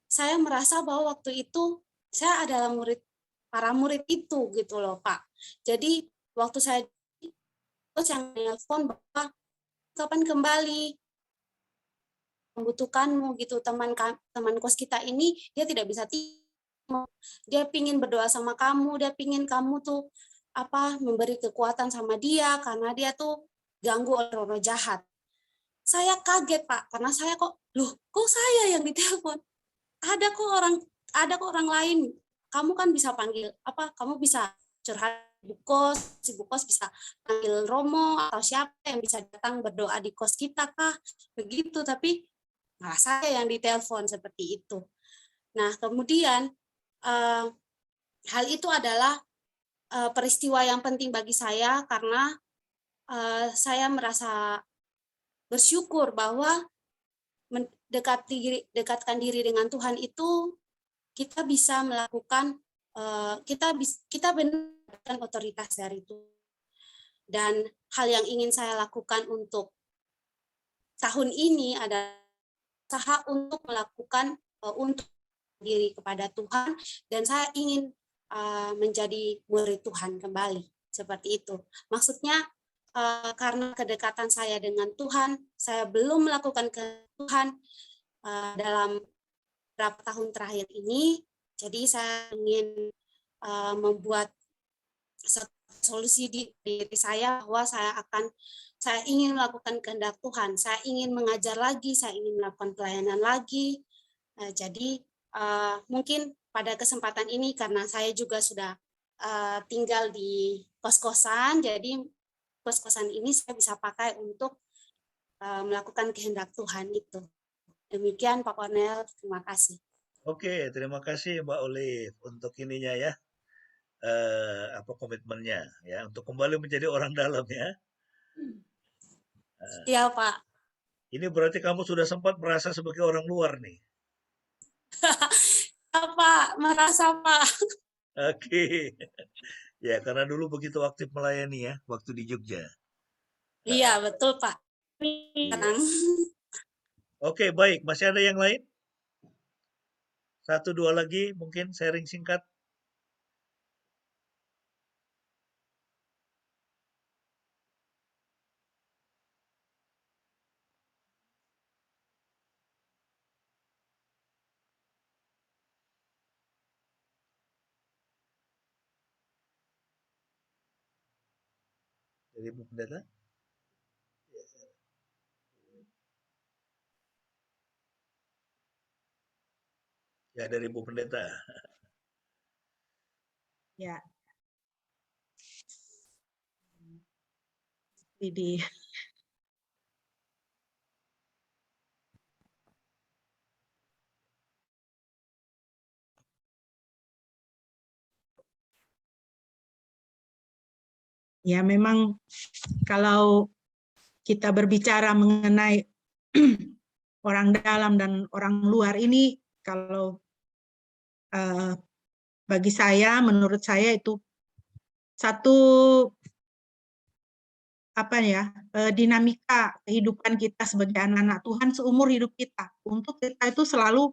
saya merasa bahwa waktu itu saya adalah para murid itu gitu loh, Pak. Jadi waktu saya terus yang telepon bahwa kapan kembali, membutuhkanmu gitu, teman kos kita ini dia tidak bisa tidur, dia pingin berdoa sama kamu, dia pingin kamu tuh memberi kekuatan sama dia karena dia tuh ganggu roh jahat. Saya kaget, Pak, karena saya kok saya yang ditelepon. Ada kok orang lain. Kamu kan bisa panggil kamu bisa curhat si Bukos bisa panggil Romo atau siapa yang bisa datang berdoa di kos kita kah? Begitu, tapi malah saya yang ditelepon seperti itu. Nah, kemudian hal itu adalah peristiwa yang penting bagi saya karena saya merasa bersyukur bahwa dekatkan diri dengan Tuhan itu kita bisa melakukan kita mendapatkan otoritas dari Tuhan. Dan hal yang ingin saya lakukan untuk tahun ini adalah usaha untuk melakukan untuk diri kepada Tuhan, dan saya ingin menjadi murid Tuhan kembali, seperti itu. Maksudnya karena kedekatan saya dengan Tuhan, saya belum melakukan ke Tuhan dalam beberapa tahun terakhir ini. Jadi saya ingin membuat satu solusi di diri saya bahwa saya ingin melakukan kehendak Tuhan, saya ingin mengajar lagi, saya ingin melakukan pelayanan lagi. Jadi mungkin pada kesempatan ini karena saya juga sudah tinggal di kos-kosan, jadi kos-kosan ini saya bisa pakai untuk melakukan kehendak Tuhan itu. Demikian Pak Cornel, terima kasih. Oke, terima kasih Mbak Olive untuk ininya ya, komitmennya ya untuk kembali menjadi orang dalam ya. Iya Pak. Ini berarti kamu sudah sempat merasa sebagai orang luar nih. Pak, merasa Pak. Oke. Ya, karena dulu begitu aktif melayani ya, waktu di Jogja. Iya, betul Pak. Sekarang. Oke, baik. Masih ada yang lain? 1, 2 lagi mungkin sharing singkat. Dari Bu Pendeta? Ya, dari Bu Pendeta. Ya. Jadi ya memang kalau kita berbicara mengenai orang dalam dan orang luar ini, kalau bagi saya, menurut saya itu satu dinamika kehidupan kita sebagai anak-anak Tuhan seumur hidup kita. Untuk kita itu selalu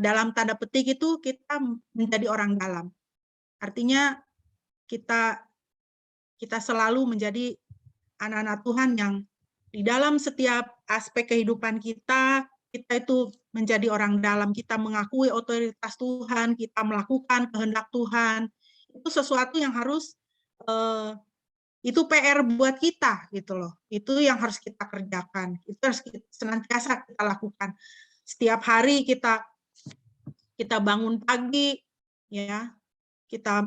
dalam tanda petik itu kita menjadi orang dalam. Artinya kita selalu menjadi anak-anak Tuhan yang di dalam setiap aspek kehidupan kita itu menjadi orang dalam. Kita mengakui otoritas Tuhan, kita melakukan kehendak Tuhan. Itu sesuatu yang harus itu PR buat kita gitu loh. Itu yang harus kita kerjakan. Itu harus senantiasa kita lakukan. Setiap hari kita bangun pagi ya. Kita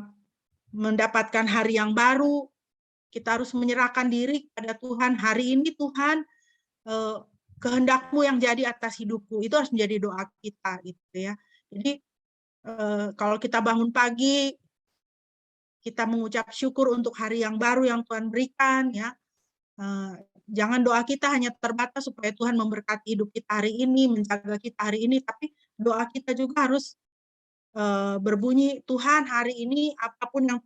mendapatkan hari yang baru. Kita harus menyerahkan diri kepada Tuhan. Hari ini Tuhan, kehendak-Mu yang jadi atas hidupku. Itu harus menjadi doa kita gitu ya. Jadi kalau kita bangun pagi, kita mengucap syukur untuk hari yang baru yang Tuhan berikan ya. Jangan doa kita hanya terbatas supaya Tuhan memberkati hidup kita hari ini, menjaga kita hari ini, tapi doa kita juga harus berbunyi, Tuhan hari ini apapun yang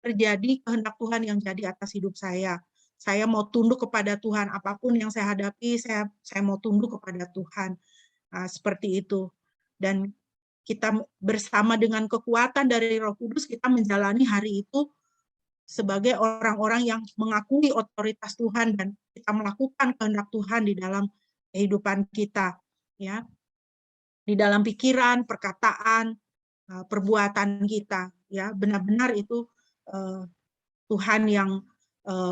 terjadi, kehendak Tuhan yang jadi atas hidup saya. Saya mau tunduk kepada Tuhan, apapun yang saya hadapi, saya mau tunduk kepada Tuhan. Seperti itu. Dan kita bersama dengan kekuatan dari Roh Kudus, kita menjalani hari itu sebagai orang-orang yang mengakui otoritas Tuhan dan kita melakukan kehendak Tuhan di dalam kehidupan kita, ya, di dalam pikiran, perkataan, perbuatan kita, ya, benar-benar itu Tuhan yang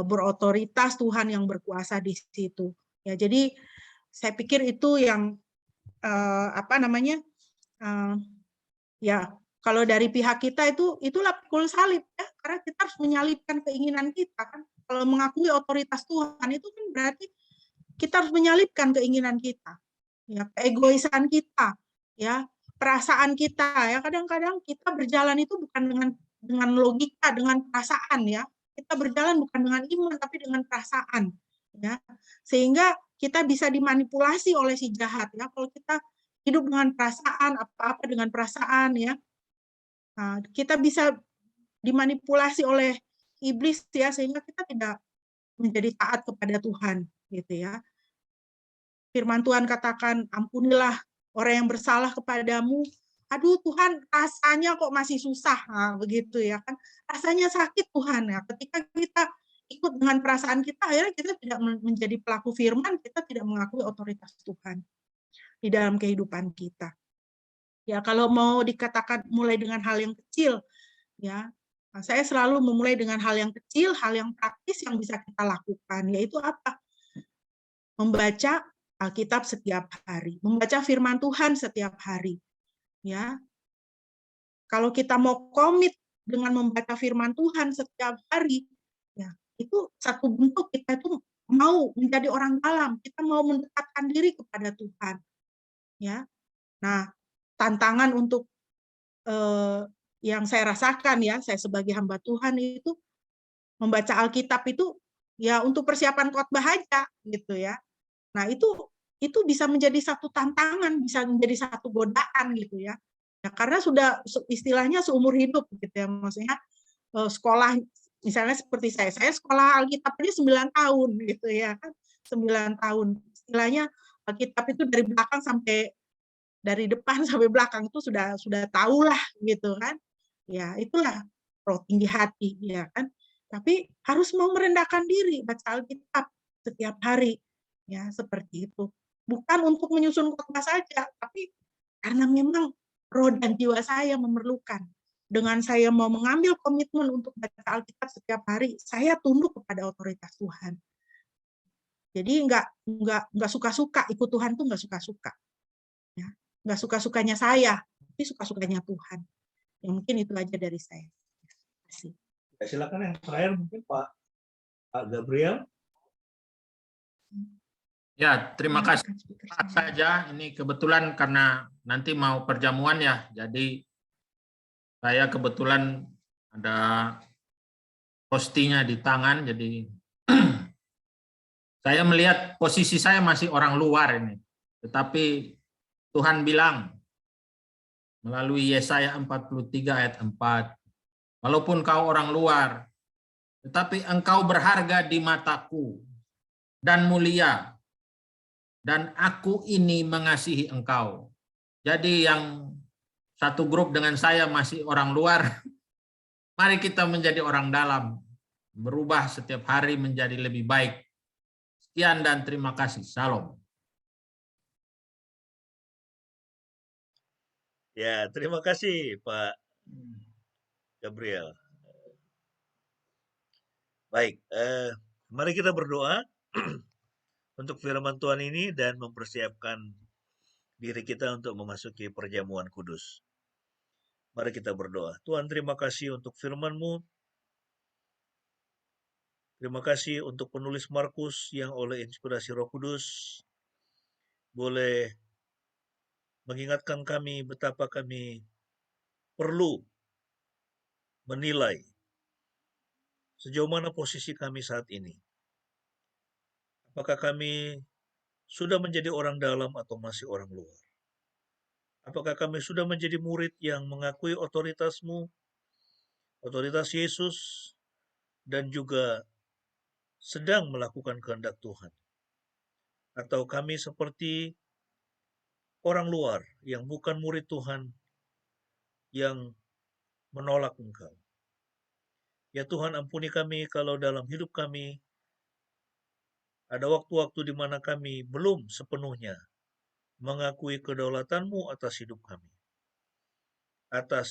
berotoritas, Tuhan yang berkuasa di situ. Ya, jadi saya pikir itu yang ya kalau dari pihak kita itulah pikul salib ya, karena kita harus menyalibkan keinginan kita kan. Kalau mengakui otoritas Tuhan itu kan berarti kita harus menyalibkan keinginan kita, ya, keegoisan kita, ya, perasaan kita ya. Kadang-kadang kita berjalan itu bukan dengan logika, dengan perasaan ya. Kita berjalan bukan dengan iman tapi dengan perasaan ya. Sehingga kita bisa dimanipulasi oleh si jahat ya. Kalau kita hidup dengan perasaan, apa-apa dengan perasaan ya. Kita bisa dimanipulasi oleh iblis ya, sehingga kita tidak menjadi taat kepada Tuhan gitu ya. Firman Tuhan katakan, ampunilah orang yang bersalah kepadamu. Aduh Tuhan, rasanya kok masih susah, nah, begitu ya kan. Rasanya sakit Tuhan ya. Ketika kita ikut dengan perasaan kita, akhirnya kita tidak menjadi pelaku firman, kita tidak mengakui otoritas Tuhan di dalam kehidupan kita. Ya, kalau mau dikatakan mulai dengan hal yang kecil, ya, saya selalu memulai dengan hal yang kecil, hal yang praktis yang bisa kita lakukan, yaitu apa? Membaca Alkitab setiap hari, membaca firman Tuhan setiap hari. Ya, kalau kita mau komit dengan membaca firman Tuhan setiap hari, ya itu satu bentuk kita itu mau menjadi orang dalam, kita mau mendekatkan diri kepada Tuhan. Ya, nah tantangan untuk yang saya rasakan ya, saya sebagai hamba Tuhan itu membaca Alkitab itu ya untuk persiapan khotbah aja gitu ya. Nah, itu bisa menjadi satu tantangan, bisa menjadi satu godaan gitu ya. Ya karena sudah istilahnya seumur hidup gitu ya. Maksudnya sekolah misalnya seperti saya sekolah Alkitab aja 9 tahun gitu ya kan. 9 tahun. Istilahnya Alkitab itu dari belakang sampai dari depan sampai belakang itu sudah tahulah gitu kan. Ya, itulah roh tinggi hati ya kan. Tapi harus mau merendahkan diri baca Alkitab setiap hari. Ya, seperti itu. Bukan untuk menyusun khotbah saja, tapi karena memang roh dan jiwa saya memerlukan. Dengan saya mau mengambil komitmen untuk baca Alkitab setiap hari, saya tunduk kepada otoritas Tuhan. Jadi nggak suka-suka, ikut Tuhan tuh nggak suka-suka. Ya, nggak suka-sukanya saya, tapi suka-sukanya Tuhan. Ya, mungkin itu aja dari saya. Terima kasih. Ya, silakan yang terakhir mungkin Pak Gabriel. Ya, terima kasih. Saja ini kebetulan karena nanti mau perjamuan ya, jadi saya kebetulan ada postinya di tangan, jadi saya melihat posisi saya masih orang luar ini. Tetapi Tuhan bilang melalui Yesaya 43 ayat 4, walaupun kau orang luar, tetapi engkau berharga di mataku dan mulia, dan aku ini mengasihi engkau. Jadi yang satu grup dengan saya masih orang luar, mari kita menjadi orang dalam, berubah setiap hari menjadi lebih baik. Sekian dan terima kasih. Salam. Ya, terima kasih Pak Gabriel. Baik, mari kita berdoa untuk firman Tuhan ini dan mempersiapkan diri kita untuk memasuki perjamuan kudus. Mari kita berdoa. Tuhan, terima kasih untuk firman-Mu. Terima kasih untuk penulis Markus yang oleh inspirasi Roh Kudus boleh mengingatkan kami betapa kami perlu menilai sejauh mana posisi kami saat ini. Apakah kami sudah menjadi orang dalam atau masih orang luar? Apakah kami sudah menjadi murid yang mengakui otoritas-Mu, otoritas Yesus, dan juga sedang melakukan kehendak Tuhan? Atau kami seperti orang luar yang bukan murid Tuhan, yang menolak Engkau? Ya Tuhan, ampuni kami kalau dalam hidup kami ada waktu-waktu di mana kami belum sepenuhnya mengakui kedaulatan-Mu atas hidup kami, atas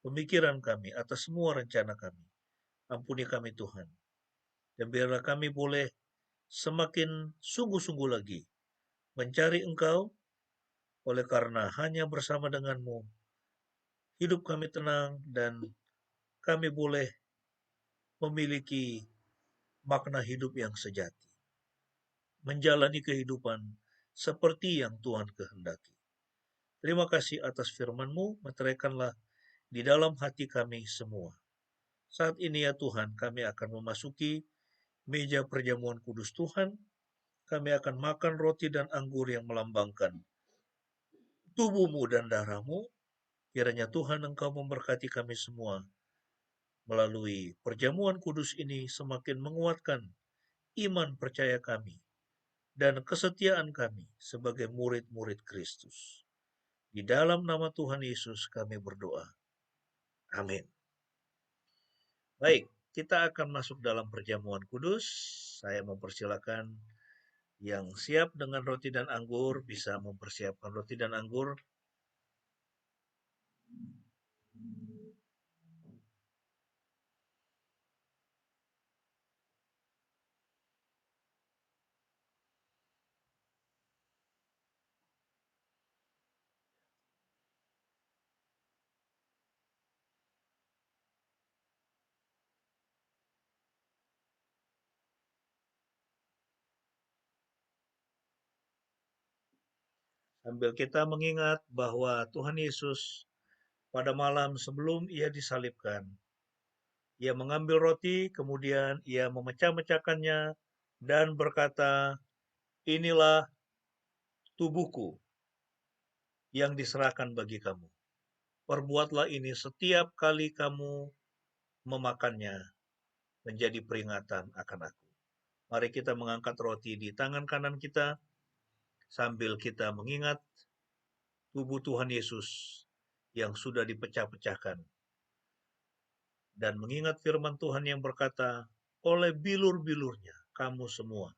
pemikiran kami, atas semua rencana kami. Ampuni kami Tuhan. Dan biarlah kami boleh semakin sungguh-sungguh lagi mencari Engkau, oleh karena hanya bersama dengan-Mu hidup kami tenang dan kami boleh memiliki makna hidup yang sejati, menjalani kehidupan seperti yang Tuhan kehendaki. Terima kasih atas firman-Mu, meteraikanlah di dalam hati kami semua. Saat ini ya Tuhan, kami akan memasuki meja perjamuan kudus Tuhan. Kami akan makan roti dan anggur yang melambangkan tubuh-Mu dan darah-Mu. Kiranya Tuhan Engkau memberkati kami semua. Melalui perjamuan kudus ini semakin menguatkan iman percaya kami dan kesetiaan kami sebagai murid-murid Kristus. Di dalam nama Tuhan Yesus kami berdoa. Amin. Baik, kita akan masuk dalam perjamuan kudus. Saya mempersilakan yang siap dengan roti dan anggur bisa mempersiapkan roti dan anggur. Sambil kita mengingat bahwa Tuhan Yesus pada malam sebelum ia disalibkan, ia mengambil roti, kemudian ia memecah-mecahkannya dan berkata, inilah tubuhku yang diserahkan bagi kamu. Perbuatlah ini setiap kali kamu memakannya menjadi peringatan akan aku. Mari kita mengangkat roti di tangan kanan kita sambil kita mengingat tubuh Tuhan Yesus yang sudah dipecah-pecahkan. Dan mengingat firman Tuhan yang berkata, oleh bilur-bilurnya kamu semua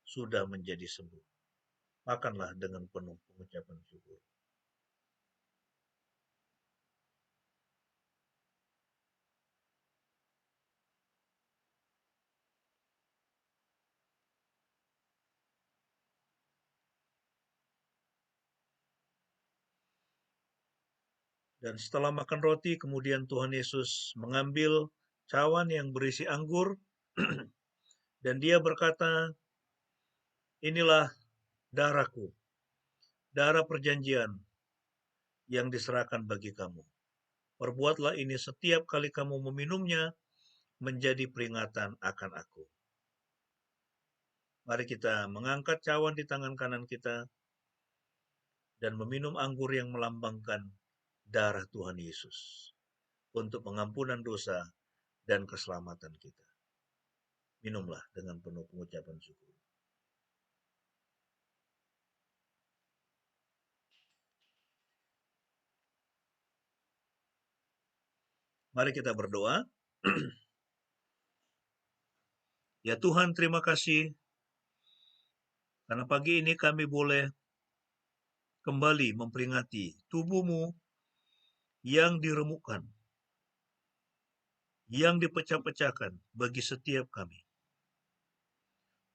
sudah menjadi sembuh. Makanlah dengan penuh pengucapan syukur. Dan setelah makan roti, kemudian Tuhan Yesus mengambil cawan yang berisi anggur, dan dia berkata, inilah darahku, darah perjanjian yang diserahkan bagi kamu. Perbuatlah ini setiap kali kamu meminumnya menjadi peringatan akan aku. Mari kita mengangkat cawan di tangan kanan kita dan meminum anggur yang melambangkan darah Tuhan Yesus untuk pengampunan dosa dan keselamatan kita. Minumlah dengan penuh pengucapan syukur. Mari kita berdoa. Ya Tuhan, terima kasih karena pagi ini kami boleh kembali memperingati tubuh-Mu yang diremukkan, yang dipecah-pecahkan bagi setiap kami.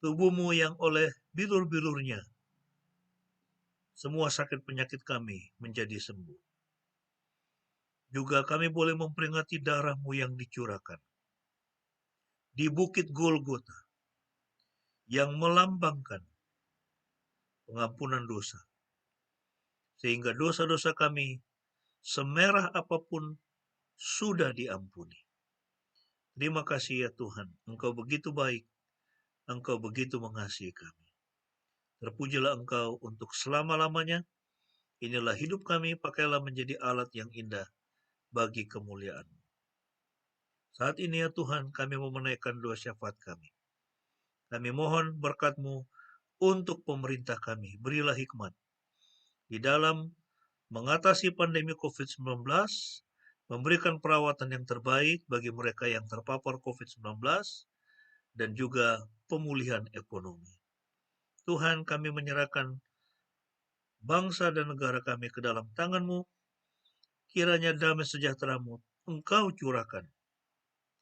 Tubuh-Mu yang oleh bilur-bilurnya semua sakit penyakit kami menjadi sembuh. Juga kami boleh memperingati darah-Mu yang dicurahkan di Bukit Golgota yang melambangkan pengampunan dosa. Sehingga dosa-dosa kami semerah apapun sudah diampuni. Terima kasih ya Tuhan, Engkau begitu baik, Engkau begitu mengasihi kami. Terpujilah Engkau untuk selama-lamanya. Inilah hidup kami, pakailah menjadi alat yang indah bagi kemuliaan-Mu. Saat ini ya Tuhan, kami mau menaikkan doa syafaat kami. Kami mohon berkat-Mu untuk pemerintah kami. Berilah hikmat di dalam mengatasi pandemi COVID-19, memberikan perawatan yang terbaik bagi mereka yang terpapar COVID-19, dan juga pemulihan ekonomi. Tuhan, kami menyerahkan bangsa dan negara kami ke dalam tangan-Mu. Kiranya damai sejahtera-Mu Engkau curahkan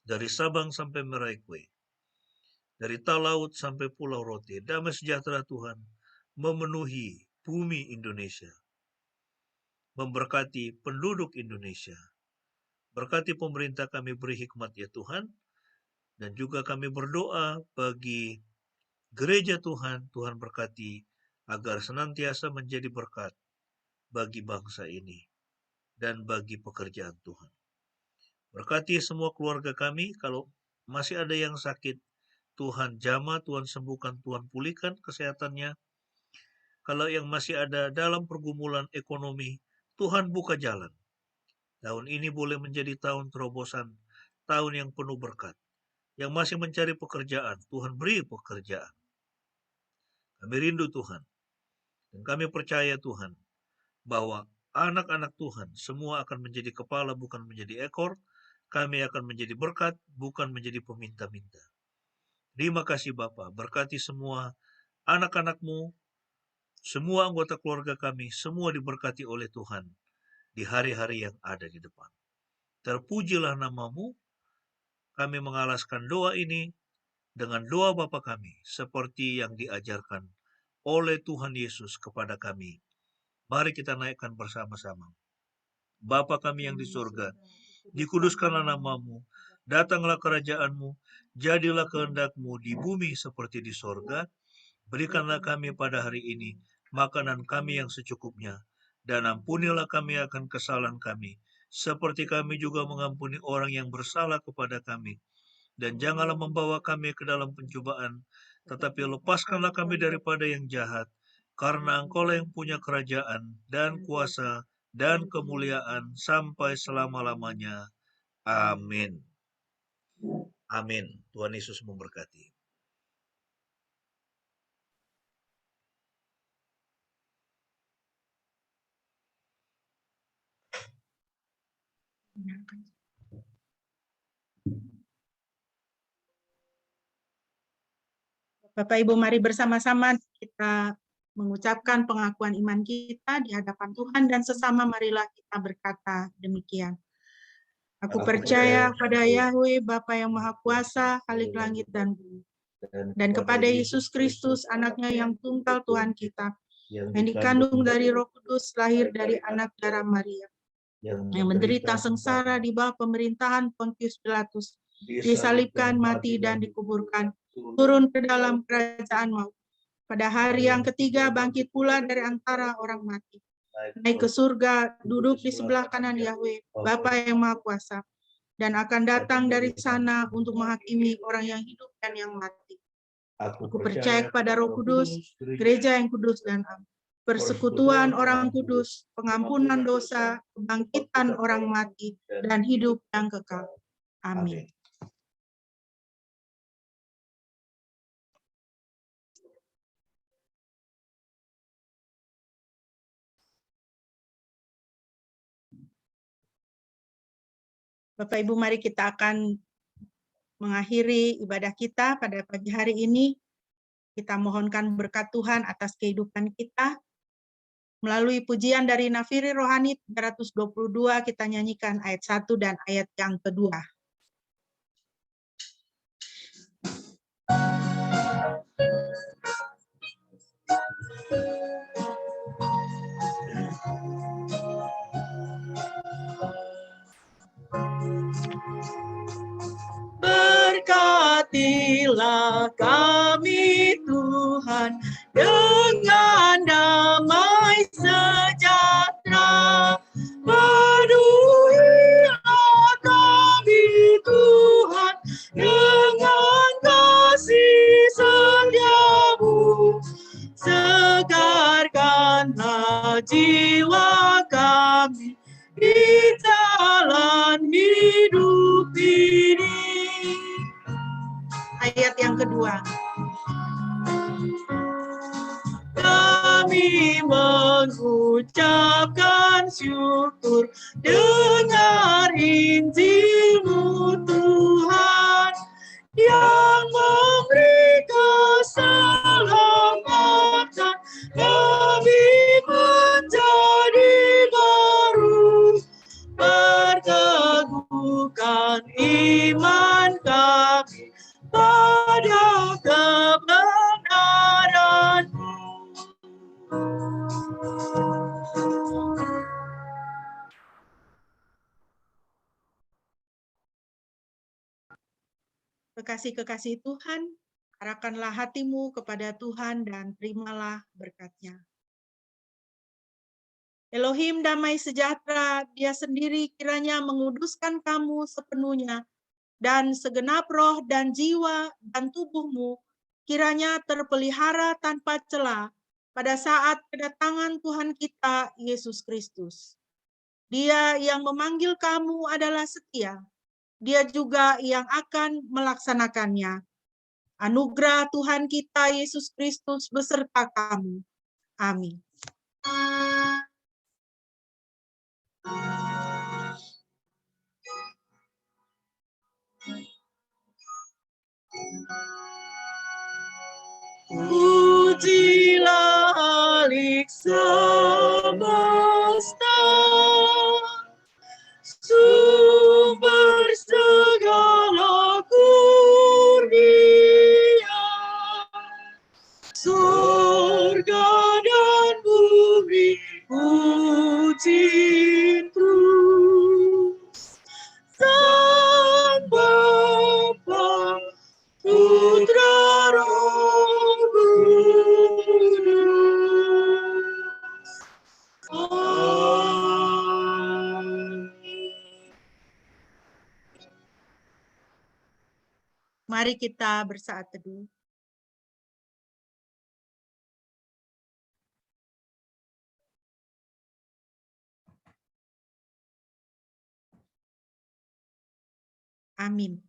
dari Sabang sampai Merauke, dari Talaut sampai Pulau Rote. Damai sejahtera Tuhan memenuhi bumi Indonesia, memberkati penduduk Indonesia. Berkati pemerintah kami, beri hikmat ya Tuhan. Dan juga kami berdoa bagi gereja Tuhan, Tuhan berkati agar senantiasa menjadi berkat bagi bangsa ini dan bagi pekerjaan Tuhan. Berkati semua keluarga kami, kalau masih ada yang sakit, Tuhan jamah, Tuhan sembuhkan, Tuhan pulihkan kesehatannya. Kalau yang masih ada dalam pergumulan ekonomi, Tuhan buka jalan. Tahun ini boleh menjadi tahun terobosan, tahun yang penuh berkat. Yang masih mencari pekerjaan, Tuhan beri pekerjaan. Kami rindu Tuhan. Dan kami percaya Tuhan, bahwa anak-anak Tuhan semua akan menjadi kepala bukan menjadi ekor. Kami akan menjadi berkat bukan menjadi peminta-minta. Terima kasih Bapa, berkati semua anak-anak-Mu, semua anggota keluarga kami, semua diberkati oleh Tuhan di hari-hari yang ada di depan. Terpujilah nama-Mu. Kami mengalaskan doa ini dengan doa Bapa kami, seperti yang diajarkan oleh Tuhan Yesus kepada kami. Mari kita naikkan bersama-sama. Bapa kami yang di surga, dikuduskanlah nama-Mu, datanglah kerajaan-Mu, jadilah kehendak-Mu di bumi seperti di surga. Berikanlah kami pada hari ini makanan kami yang secukupnya, dan ampunilah kami akan kesalahan kami, seperti kami juga mengampuni orang yang bersalah kepada kami. Dan janganlah membawa kami ke dalam pencobaan, tetapi lepaskanlah kami daripada yang jahat, karena Engkau-lah yang punya kerajaan dan kuasa dan kemuliaan sampai selama-lamanya. Amin. Amin. Tuhan Yesus memberkati. Bapak Ibu, mari bersama-sama kita mengucapkan pengakuan iman kita di hadapan Tuhan, dan sesama marilah kita berkata demikian. Aku percaya pada Yahweh, Bapa yang Maha Kuasa, Khalik langit dan bumi, dan kepada Yesus Kristus, anaknya yang tunggal Tuhan kita, yang dikandung dari Roh Kudus, lahir dari anak darah Maria, yang menderita sengsara di bawah pemerintahan Pontius Pilatus, disalibkan, mati, dan dikuburkan, turun ke dalam kerajaan maut. Pada hari yang ketiga bangkit pula dari antara orang mati, naik ke surga, duduk di sebelah kanan Yahweh, Bapa yang Maha Kuasa, dan akan datang dari sana untuk menghakimi orang yang hidup dan yang mati. Aku percaya kepada Roh Kudus, gereja yang kudus dan am, persekutuan orang kudus, pengampunan dosa, kebangkitan orang mati, dan hidup yang kekal. Amin. Bapak Ibu, mari kita akan mengakhiri ibadah kita pada pagi hari ini. Kita mohonkan berkat Tuhan atas kehidupan kita. Melalui pujian dari Nafiri Rohani 322, kita nyanyikan ayat 1 dan ayat yang kedua. Berkatilah kami Tuhan dengan damai sejahtera. Penuhilah kami Tuhan dengan kasih setia-Mu. Segarkanlah jiwa kami di jalan hidup ini. Ayat yang kedua. Kami mengucapkan syukur, dengar Injil-Mu Tuhan, yang memberi keselamatan, kami menjadi baru. Perteguhkan iman kami pada kebenaran-Mu. Kekasih-kekasih Tuhan, arahkanlah hatimu kepada Tuhan dan terimalah berkat-Nya. Elohim damai sejahtera, Dia sendiri kiranya menguduskan kamu sepenuhnya, dan segenap roh dan jiwa dan tubuhmu kiranya terpelihara tanpa cela pada saat kedatangan Tuhan kita Yesus Kristus. Dia yang memanggil kamu adalah setia, Dia juga yang akan melaksanakannya. Anugerah Tuhan kita Yesus Kristus beserta kamu. Amin. Pujilah Halik semesta, sumber segala kurnia, surga dan bumi puji terus. Sang Bapa, Putra, Roh Kudus. Amin. Mari kita bersaat teduh. Amin.